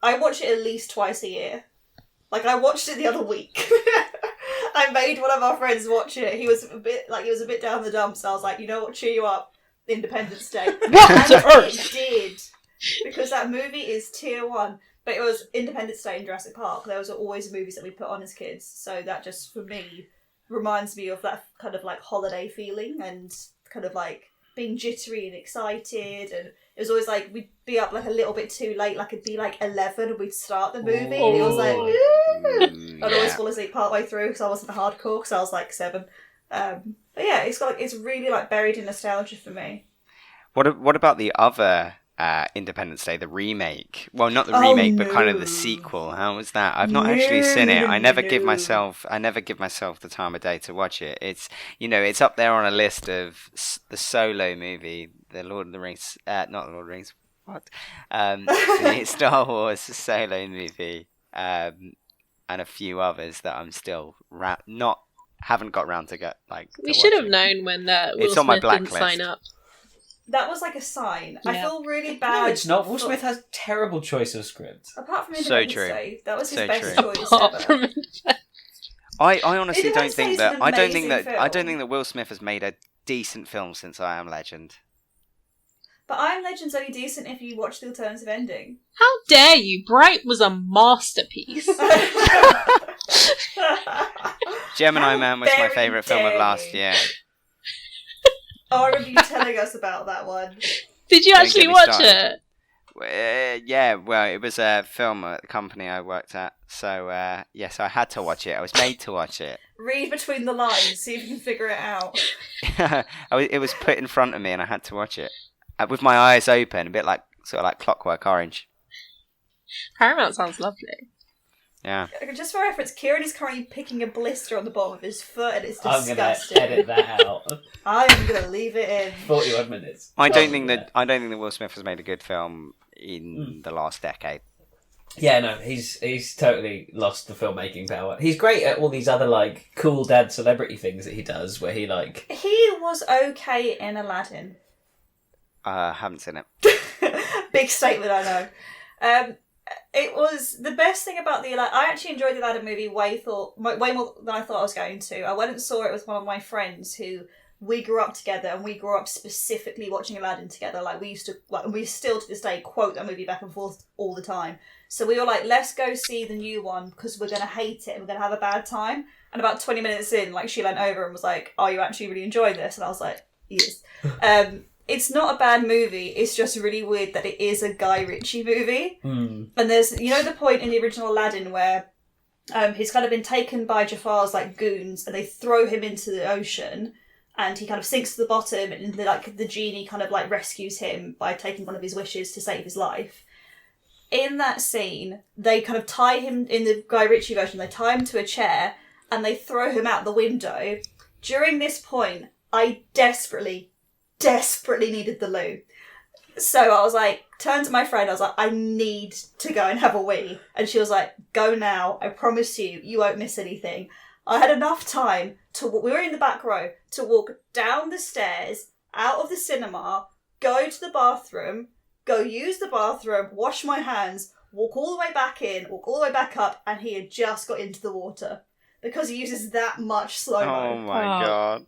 I watch it at least twice a year. Like I watched it the other week. I made one of our friends watch it. He was a bit down the dumps. I was like, you know what, cheer you up, Independence Day. What And on earth? it did. Because that movie is tier 1. But it was Independence Day and Jurassic Park. Those are always movies that we put on as kids. So that just, for me, reminds me of that kind of like holiday feeling and kind of like being jittery and excited. And it was always like we'd be up like a little bit too late. Like it'd be like 11 and we'd start the movie. And it was like, Ooh. "Woo!" I'd always Yeah. fall asleep partway through because I wasn't hardcore because I was like 7. But yeah, it's really like buried in nostalgia for me. What about the other Independence Day, the remake? Well, not the Oh, remake, but kind of no. the sequel. How was that? I've not actually seen it. I never give No. myself the time of day to watch it. It's it's up there on a list of the Solo movie, the Lord of the Rings, not the Lord of the Rings. What? The Star Wars Solo movie. and a few others that I'm still haven't got round to get like. We to should have watching. known when Will It's on my Smith didn't blacklist. sign up. That was like a sign. I Yeah. feel really bad. No, it's not. Will for- Smith has terrible choice of script. Apart from So Independence true. Day, that was his So best true. choice Apart ever. from I honestly don't Independence Day think is that an I don't think amazing that I don't film. think that Will Smith has made a decent film since I Am Legend. But I Am Legend's only decent if you watch the alternative ending. How dare you? Bright was a masterpiece. Gemini How Man was my very favourite film of dare last you. year. Oh, I remember you telling us about that one. Did you Don't actually get me watch started. it? Yeah, well, it was a film at the company I worked at, so yes, I had to watch it. I was made to watch it. Read between the lines, see if you can figure it out. It was put in front of me, and I had to watch it with my eyes open, a bit like sort of like Clockwork Orange. Paramount sounds lovely. Yeah. Just for reference, Kieran is currently picking a blister on the bottom of his foot, and it's I'm gonna disgusting. edit that out. I'm gonna leave it in. 41 minutes. I don't think Probably. that Will Smith has made a good film in the last decade. Yeah, no, he's totally lost the filmmaking power. He's great at all these other like cool dad celebrity things that he does, where he like He was okay in Aladdin. Haven't seen it. Big statement, I know. It was the best thing about the Aladdin. I actually enjoyed the Aladdin movie way more than I thought I was going to. I went and saw it with one of my friends who we grew up together, and we grew up specifically watching Aladdin together. Like we used to, and we still to this day quote that movie back and forth all the time. So we were like, let's go see the new one because we're gonna hate it and we're gonna have a bad time. And about 20 minutes in, like she leant over and was like, "Are you actually really enjoying this?" And I was like, "Yes." It's not a bad movie. It's just really weird that it is a Guy Ritchie movie. And there's, the point in the original Aladdin where he's kind of been taken by Jafar's like goons, and they throw him into the ocean, and he kind of sinks to the bottom, and the genie kind of like rescues him by taking one of his wishes to save his life. In that scene, they kind of tie him, in the Guy Ritchie version, they tie him to a chair and they throw him out the window. During this point, I desperately needed the loo. So I was like, turned to my friend, I was like, I need to go and have a wee. And she was like, go now, I promise you won't miss anything. I had enough time we were in the back row, to walk down the stairs, out of the cinema, go to the bathroom, go use the bathroom, wash my hands, walk all the way back in, walk all the way back up, and he had just got into the water. Because he uses that much slow-mo. Oh my god.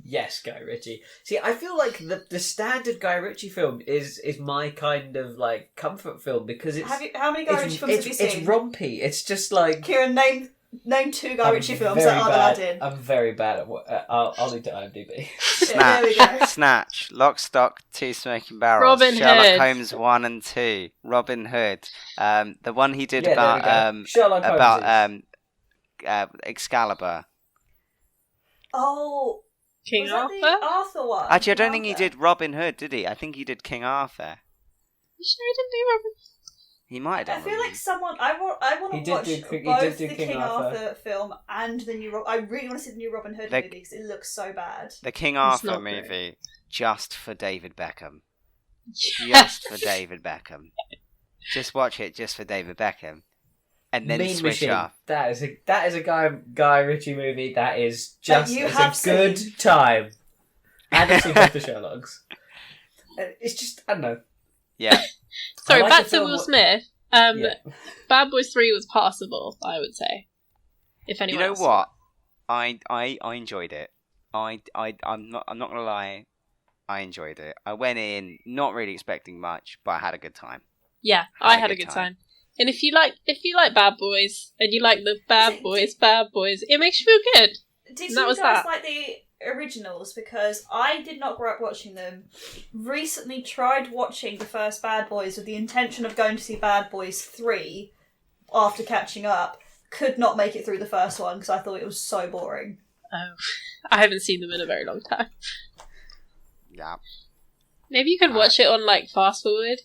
yes, Guy Ritchie. See, I feel like the standard Guy Ritchie film is my kind of like comfort film because it's How many Guy Ritchie films have you seen? It's rompy. It's just like Kieran, name 2 Guy I'm Ritchie films very that aren't bad- Aladdin. I'm very bad at what I'll need to IMDb. Yeah, there we go. Snatch, Lock, Stock, Two Smoking Barrels, Robin Sherlock Hood. Holmes 1 and 2, Robin Hood, the one he did Yeah, there we about go. Sherlock Holmes Excalibur. Oh, King was that Arthur? the Arthur one? Actually, I don't think he Arthur? did Robin Hood, did he? I think he did King Arthur. You sure he didn't do Robin? He might have done. I feel Robin like someone. I want He to did watch do- he both did do the King King Arthur. Arthur film and the new. I really want to see the new Robin Hood They- movie because it looks so bad. the King It's Arthur not great. movie just for David Beckham. Just for David Beckham. Just watch it just for David Beckham, and then Mean switch Machine. off. That is a Guy Ritchie movie that is just you it's have a good seen. time. And I've seen both the Sherlocks. It's just I don't know. Yeah, Sorry, I like back the to film- Will Smith. Yeah. Bad Boys 3 was passable, I would say. If you anyone know else. what? I enjoyed it. I'm not gonna lie. I enjoyed it. I went in not really expecting much, but I had a good time. Yeah, I had a good time. And if you like Bad Boys and you like the Bad Boys, it makes you feel good. Did And that you was guys that. like the originals? Because I did not grow up watching them. Recently tried watching the first Bad Boys with the intention of going to see Bad Boys 3 after catching up. Could not make it through the first one because I thought it was so boring. Oh, I haven't seen them in a very long time. Yeah. Maybe you could watch it on like fast forward,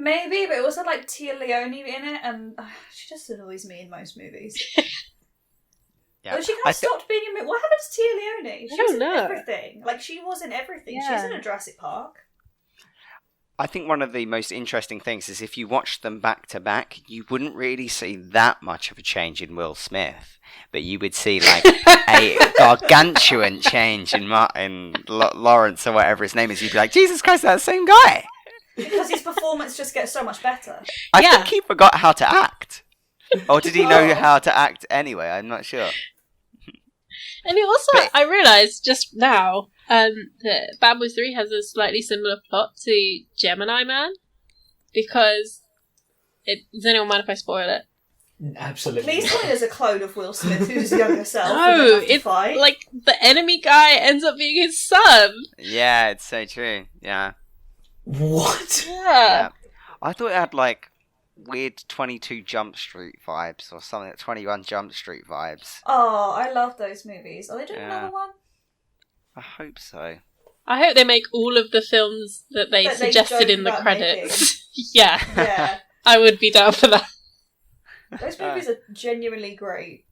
Maybe, but it also like Tia Leone in it, and she just annoys me in most movies. Yeah. Oh, she kind I of stopped being in. What happened to Tia Leone? She I was don't in know. everything. Like she was in everything. She's Yeah. in a Jurassic Park. I think one of the most interesting things is if you watch them back to back, you wouldn't really see that much of a change in Will Smith, but you would see like a gargantuan change in Lawrence or whatever his name is. You'd be like, Jesus Christ, that's the same guy. Because his performance just gets so much better. I think he forgot how to act. Or did he know how to act anyway? I'm not sure. And it also, I realised just now that Bad Boys 3 has a slightly similar plot to Gemini Man, because does anyone mind if I spoil it? Absolutely. Please tell me there's a clone of Will Smith who's his younger self. No, it's like the enemy guy ends up being his son. Yeah, it's so true. Yeah. What? Yeah. I thought it had like weird 22 Jump Street vibes or something, 21 Jump Street vibes. Oh, I love those movies. Are they doing another one? I hope so. I hope they make all of the films that they suggested in the joke about credits. Yeah. Yeah. I would be down for that. Those movies are genuinely great.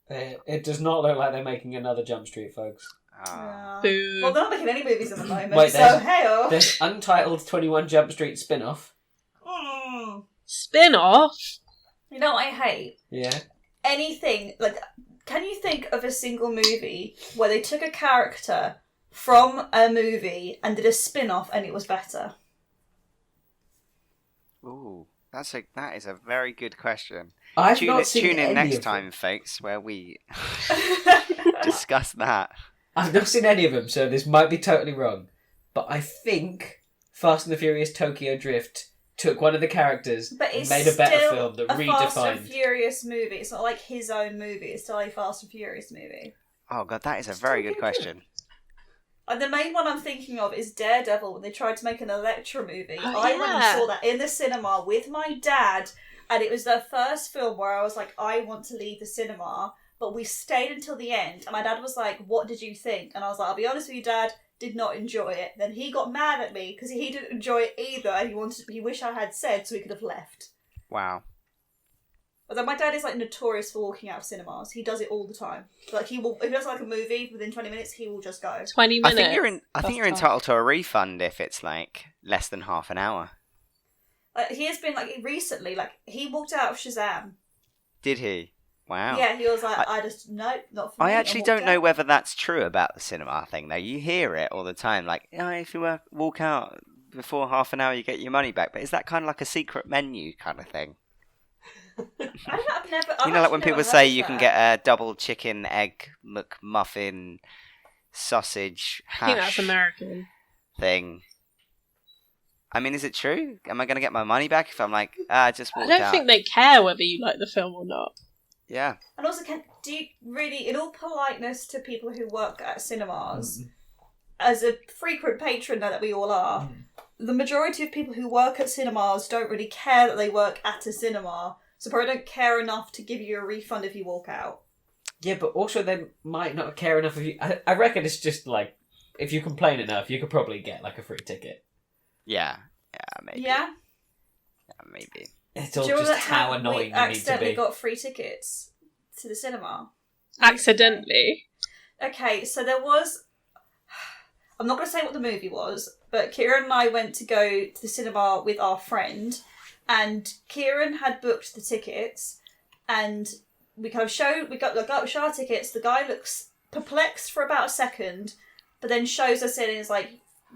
It does not look like they're making another Jump Street, folks. Yeah. Boo. Well, they're not making any movies at the moment, Wait, so hey-oh. There's untitled 21 Jump Street spin-off. Spin-off? You know what I hate? Yeah. Anything, like, can you think of a single movie where they took a character from a movie and did a spin-off and it was better? Ooh, that is a very good question. I've not seen tune in any next of time, them. folks, where we discuss that. I've not seen any of them, so this might be totally wrong. But I think Fast and the Furious Tokyo Drift took one of the characters But and it's made a better still film that a Fast and redefined. Furious movie. It's not like his own movie. It's still a Fast and Furious movie. Oh god, that is a very good question. And the main one I'm thinking of is Daredevil, when they tried to make an Elektra movie. Oh, I went and yeah. saw that in the cinema with my dad, and it was the first film where I was like, I want to leave the cinema, but we stayed until the end, and my dad was like, what did you think? And I was like, I'll be honest with you, Dad, did not enjoy it. Then he got mad at me, because he didn't enjoy it either, and he wished I had said, so he could have left. Wow. Although my dad is like notorious for walking out of cinemas. He does it all the time. Like he will, if he does like a movie within 20 minutes, he will just go. 20 minutes. I think you're entitled to a refund if it's like less than half an hour. He has been like recently, like he walked out of Shazam. Did he? Wow. Yeah, he was like, I just not for me. I and actually walked don't know out. whether that's true about the cinema thing though. You hear it all the time, like, oh, if you walk out before half an hour, you get your money back. But is that kind of like a secret menu kind of thing? I've never. You know, like when people say you can get a double chicken egg McMuffin sausage I think that's hash American. thing. I mean, is it true? Am I going to get my money back if I'm like, I just I walked don't out? think they care whether you like the film or not. Yeah. And also, do you really, in all politeness to people who work at cinemas, as a frequent patron that we all are, the majority of people who work at cinemas don't really care that they work at a cinema, so probably don't care enough to give you a refund if you walk out. Yeah, but also they might not care enough of you. I reckon it's just like, if you complain enough, you could probably get like a free ticket. Yeah. Yeah, maybe. Yeah? Yeah, maybe. It's all Do you just remember how we annoying you need to accidentally be. got free tickets to the cinema? Accidentally. Okay, so there was... I'm not going to say what the movie was, but Kieran and I went to go to the cinema with our friend, and Kieran had booked the tickets, and we kind of show our tickets. The guy looks perplexed for about a second, but then shows us in and is like,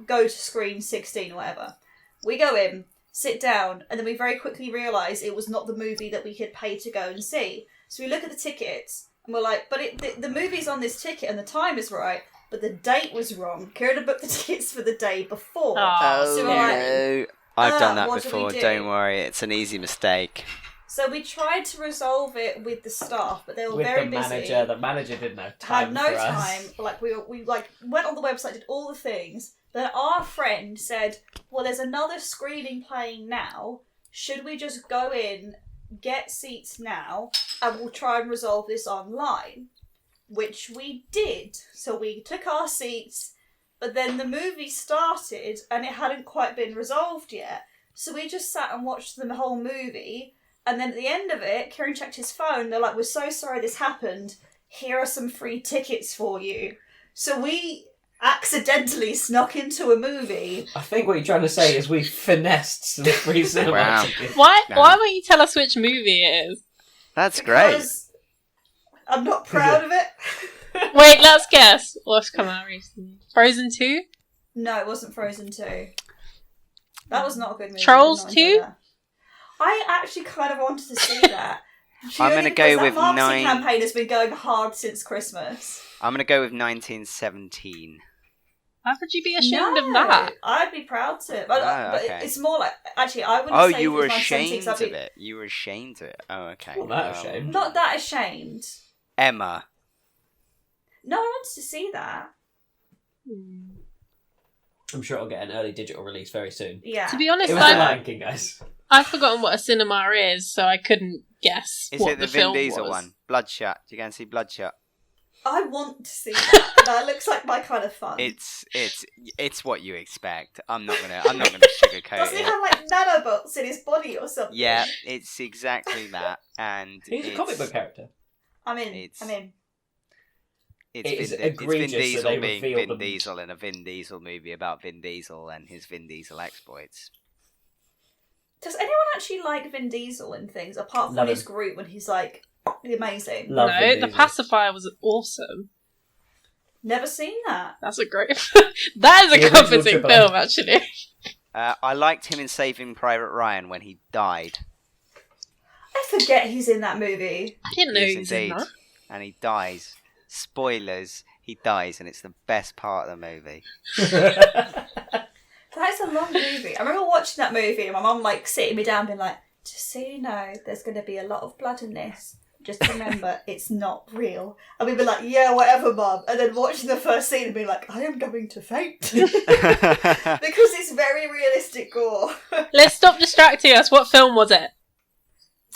go to screen 16 or whatever. We go in, sit down, and then we very quickly realise it was not the movie that we had paid to go and see. So we look at the tickets, and we're like, but the movie's on this ticket and the time is right, but the date was wrong. Kieran had booked the tickets for the day before. Oh, So we're like, no. I've done that what do we before, do? don't worry. It's an easy mistake. So we tried to resolve it with the staff, but they were With very the busy. manager. The manager didn't have time Had no for us. time. Like we like went on the website, did all the things. Then our friend said, "Well, there's another screening playing now. Should we just go in, get seats now, and we'll try and resolve this online?" Which we did. So we took our seats, but then the movie started and it hadn't quite been resolved yet. So we just sat and watched the whole movie. And then at the end of it, Kieran checked his phone. They're like, "We're so sorry this happened. Here are some free tickets for you." So we accidentally snuck into a movie. I think what you're trying to say is we finessed some free cinema Wow. tickets. Why No. won't you tell us which movie it is? That's great. Because I'm not proud of it. Wait, let's guess. What's come out recently? Frozen 2? No, it wasn't Frozen 2. That was not a good movie. Trolls I did not enjoy 2? that. I actually kind of wanted to see that. I'm gonna go Purely because with that nine- marketing campaign has been going hard since Christmas. I'm gonna go with 1917. How could you be ashamed No, of that? I'd be proud to. But, Oh, but okay. it's more like, actually, I wouldn't Oh, say you it were was 1917, ashamed 'cause of I'd be it. You were ashamed of it. Oh, okay. Not that ashamed. not that ashamed. Emma. No, I wanted to see that. I'm sure it'll get an early digital release very soon. Yeah. To be honest, It was The I've, Lion King, guys. I've forgotten what a cinema is, so I couldn't guess Is what it the the Vin film Diesel was. one? Bloodshot. Do you go and see Bloodshot? I want to see that. That looks like my kind of fun. It's what you expect. I'm not gonna sugarcoat Doesn't he it. have like nanobots in his body or something? Yeah, it's exactly that, and He's a comic book character. I'm in. It's- I'm in. It's It is Vin egregious that Diesel they being revealed Vin them. Diesel in a Vin Diesel movie about Vin Diesel and his Vin Diesel exploits. Does anyone actually like Vin Diesel in things apart from Love his him. group when he's like amazing? Love No, Vin The Diesel. Pacifier was awesome. Never seen that. That's a great. That is The a original comforting Triple M. film, actually. I liked him in Saving Private Ryan when he died. I forget he's in that movie. I didn't know Yes, he was in indeed. that. And he dies. Spoilers, he dies, and it's the best part of the movie. That is a long movie. I remember watching that movie and my mum like sitting me down being like, just so you know, there's going to be a lot of blood in this. Just remember, it's not real. And we'd be like, yeah, whatever, Mum. And then watching the first scene and being like, I am going to faint. Because it's very realistic gore. Let's stop distracting us. What film was it?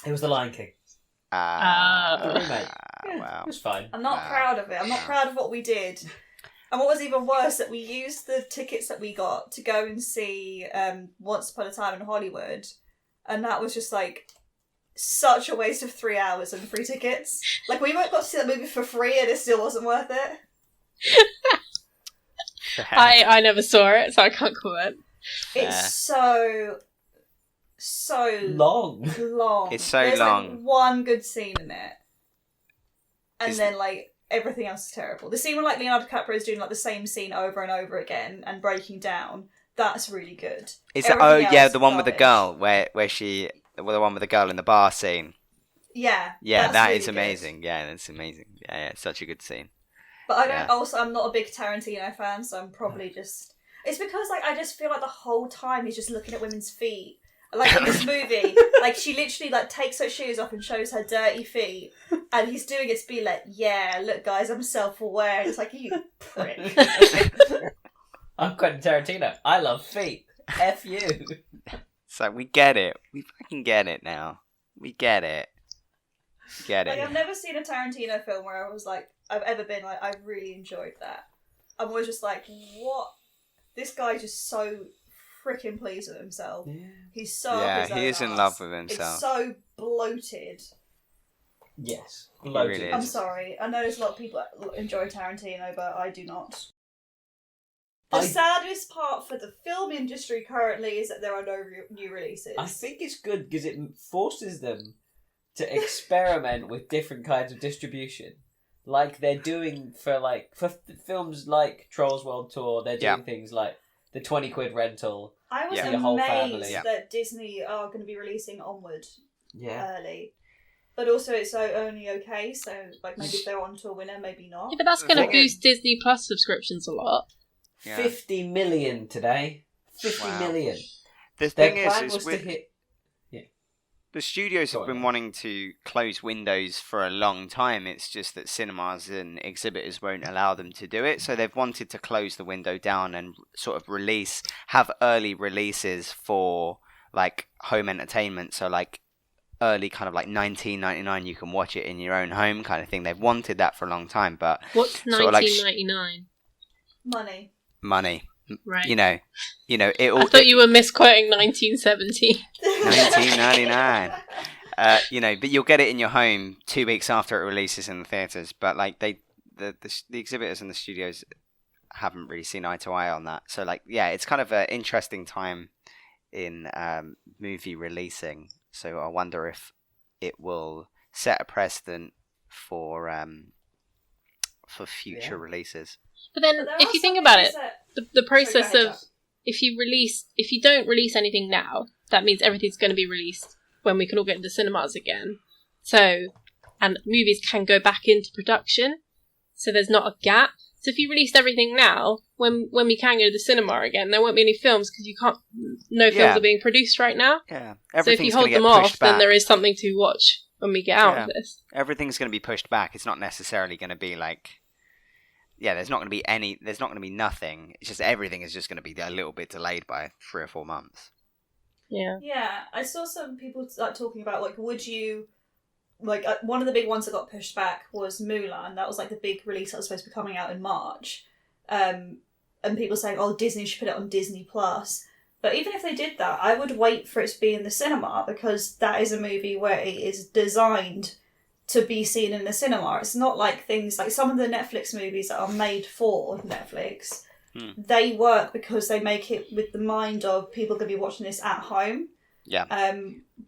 It was The Lion King. Ah, The remake. Yeah, wow. it was fine. I'm not Wow. proud of it. I'm not proud of what we did. And what was even worse, that we used the tickets that we got to go and see Once Upon a Time in Hollywood. And that was just like such a waste of 3 hours and free tickets. Like, we got to see that movie for free and it still wasn't worth it. I never saw it, so I can't comment. It's so Long. long. It's so There's long. like one good scene in it. And Is- then like everything else is terrible. The scene where like Leonardo DiCaprio is doing like the same scene over and over again and breaking down, that's really good. Is that? Everything Oh yeah, else the one with the garbage. girl, where she, the one with the girl in the bar scene. Yeah. Yeah, that's that really is good. amazing. Yeah, that's amazing. Yeah, it's such a good scene. But I don't. Yeah. Also, I'm not a big Tarantino fan, so I'm probably just. It's because like I just feel like the whole time he's just looking at women's feet. Like in this movie, like she literally like takes her shoes off and shows her dirty feet, and he's doing it to be like, "Yeah, look, guys, I'm self-aware." It's like, you prick. I'm Quentin Tarantino. I love feet. F you. So we get it. We fucking get it now. We get it. Get Like, it. I've never seen a Tarantino film where I was like, I've ever been like, I really enjoyed that. I'm always just like, what? This guy's just so freaking pleased with himself. He's so up Yeah, his he own is in arse. love with himself. It's so bloated. Yes. really Loaded. is. I'm sorry. I know there's a lot of people that enjoy Tarantino, but I do not. The I- saddest part for the film industry currently is that there are no new releases. I think it's good because it forces them to experiment with different kinds of distribution. Like they're doing for films like Trolls World Tour, they're doing Yeah. things like the 20 quid rental. I was Yeah. Your whole amazed family. Yeah. that Disney are going to be releasing Onward Yeah. early. But also it's only okay, so like maybe if they're on to a winner, maybe not. Yeah, but that's The going to thing is- boost Disney Plus subscriptions a lot. Yeah. 50 million today. 50 Wow. million. The Their thing plan is was to with, hit. the studios Go have on, been then. wanting to close windows for a long time. It's just that cinemas and exhibitors won't allow them to do it. So they've wanted to close the window down and sort of have early releases for like home entertainment. So like early kind of like 1999, you can watch it in your own home kind of thing. They've wanted that for a long time, but What's Sort of like 1999? Money. money, Right. you know, it all. I thought you were misquoting 1970. 1999. But you'll get it in your home 2 weeks after it releases in the theaters. But like the exhibitors and the studios haven't really seen eye to eye on that. So like, yeah, it's kind of an interesting time in movie releasing. So I wonder if it will set a precedent for future releases. But then, But there if are you think some about movies it, that- the process Sorry, go of ahead, if you don't release anything now, that means everything's going to be released when we can all get into cinemas again. So, and movies can go back into production, so there's not a gap. So if you released everything now, when we can go to the cinema again, there won't be any films because no films Yeah. are being produced right now. Yeah, So if you everything's hold going to them get off, pushed back. then there is something to watch when we get out of Yeah. this. Everything's going to be pushed back. It's not necessarily going to be like, yeah, there's not going to be nothing. It's just everything is just going to be a little bit delayed by 3 or 4 months. Yeah. Yeah, I saw some people talking about, like, would you... Like, one of the big ones that got pushed back was Mulan. That was, like, the big release that was supposed to be coming out in March. And people saying, oh, Disney should put it on Disney+. But even if they did that, I would wait for it to be in the cinema, because that is a movie where it is designed to be seen in the cinema. It's not like things... Like, some of the Netflix movies that are made for Netflix, they work because they make it with the mind of people going to be watching this at home. Yeah.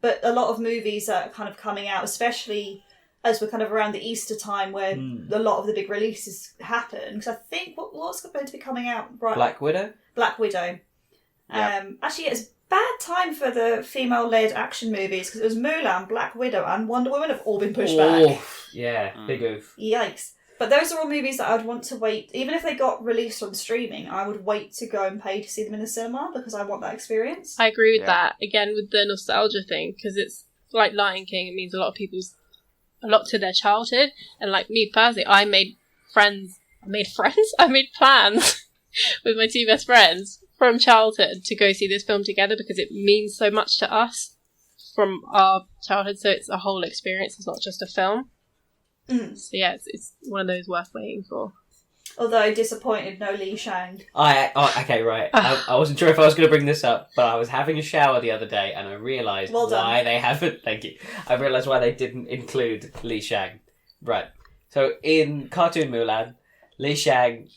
But a lot of movies that are kind of coming out, especially as we're kind of around the Easter time where a lot of the big releases happen. Because I think what's going to be coming out right? Black Widow? Black Widow. Yeah. Actually, it's bad time for the female-led action movies, because it was Mulan, Black Widow and Wonder Woman have all been pushed back. Yeah, big oof. Yikes. But those are all movies that I'd want to wait. Even if they got released on streaming, I would wait to go and pay to see them in the cinema, because I want that experience. I agree with Yeah. that. Again, with the nostalgia thing, because it's like Lion King. It means a lot to their childhood. And like me personally, I made plans with my 2 best friends from childhood to go see this film together, because it means so much to us from our childhood. So it's a whole experience. It's not just a film. So yeah, it's one of those worth waiting for. Although disappointed, no Li Shang. Okay, right. I wasn't sure if I was going to bring this up, but I was having a shower the other day and I realised Well done. why they haven't. Thank you. I realised why they didn't include Li Shang. Right. So in cartoon Mulan, Li Shang,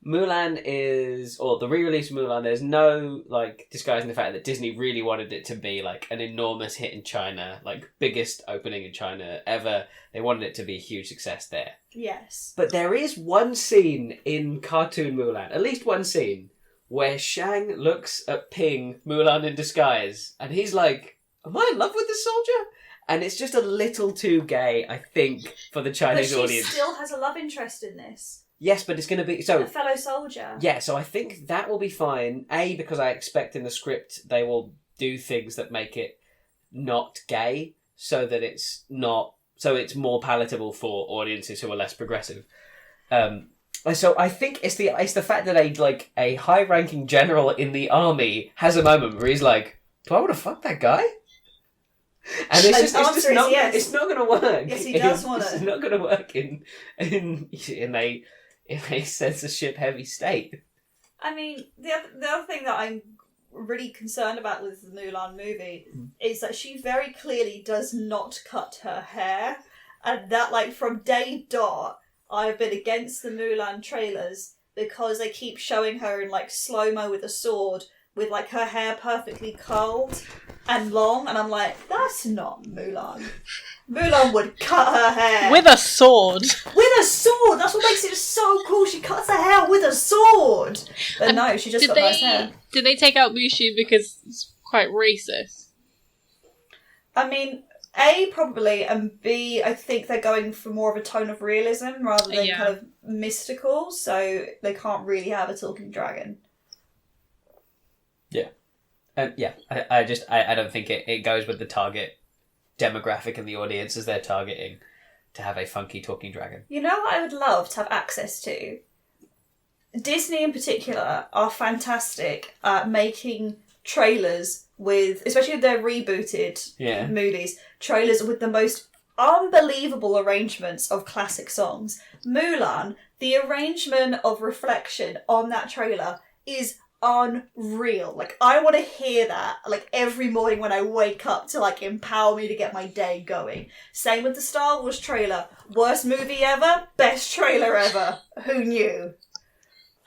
Mulan is, or the re-release of Mulan, there's no, like, disguising the fact that Disney really wanted it to be, like, an enormous hit in China, like, biggest opening in China ever. They wanted it to be a huge success there. Yes. But there is one scene in cartoon Mulan, at least one scene, where Shang looks at Ping, Mulan in disguise, and he's like, am I in love with this soldier? And it's just a little too gay, I think, for the But Chinese she audience. still has a love interest in this. Yes, but it's going to be... A So, fellow soldier. yeah, so I think that will be fine. A, because I expect in the script they will do things that make it not gay, so that it's not... So it's more palatable for audiences who are less progressive. So I think it's the fact that a high-ranking general in the army has a moment where he's like, do I want to fuck that guy? And it's just answer is not. yes. It's not going to work. Yes, he does want It's it. not going to work in a censorship heavy state. I mean, the other thing that I'm really concerned about with the Mulan movie is that she very clearly does not cut her hair. And that, like, from day dot, I've been against the Mulan trailers because they keep showing her in, like, slow-mo with a sword with, like, her hair perfectly curled and long. And I'm like, that's not Mulan. Mulan would cut her hair. With a sword. With a sword! That's what makes it just so cool. She cuts her hair with a sword! But no, she just got nice hair. Did they take out Mushu because it's quite racist? I mean, A, probably, and B, I think they're going for more of a tone of realism rather than Yeah. kind of mystical, so they can't really have a talking dragon. I don't think it goes with the target demographic and the audiences they're targeting to have a funky talking dragon. You know what I would love to have access to? Disney in particular are fantastic at making trailers with, especially if they're rebooted movies, trailers with the most unbelievable arrangements of classic songs. Mulan, the arrangement of Reflection on that trailer is unreal. Like, I want to hear that, like, every morning when I wake up to, like, empower me to get my day going. Same with the Star Wars trailer. Worst movie ever, best trailer ever. Who knew?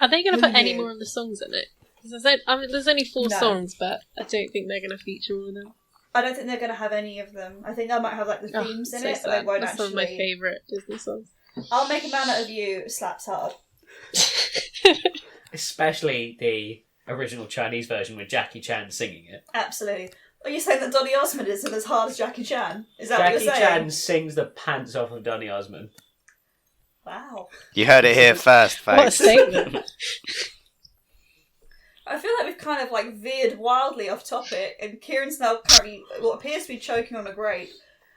Are they going to Who put any knew? more of the songs in it? 'Cause there's only 4 No. songs, but I don't think they're going to feature all of them. I don't think they're going to have any of them. I think they might have, like, the themes in so it, but they sad. won't That's actually... some of my favourite Disney songs. I'll Make a Man Out of You slaps hard. Especially the original Chinese version with Jackie Chan singing it. Absolutely. Are you saying that Donny Osmond isn't as hard as Jackie Chan? Is that what Jackie you're saying? Chan sings the pants off of Donny Osmond. Wow. You heard it here first, folks. What a statement. I feel like we've kind of like veered wildly off topic, and Kieran's now currently what appears to be choking on a grape.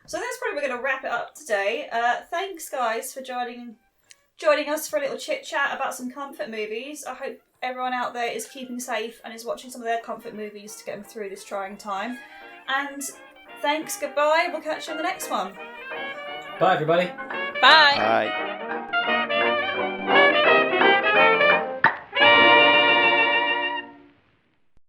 So that's probably going to wrap it up today. Thanks, guys, for joining us for a little chit chat about some comfort movies. I hope everyone out there is keeping safe and is watching some of their comfort movies to get them through this trying time. And thanks, goodbye. We'll catch you in the next one. Bye, everybody. Bye. Bye.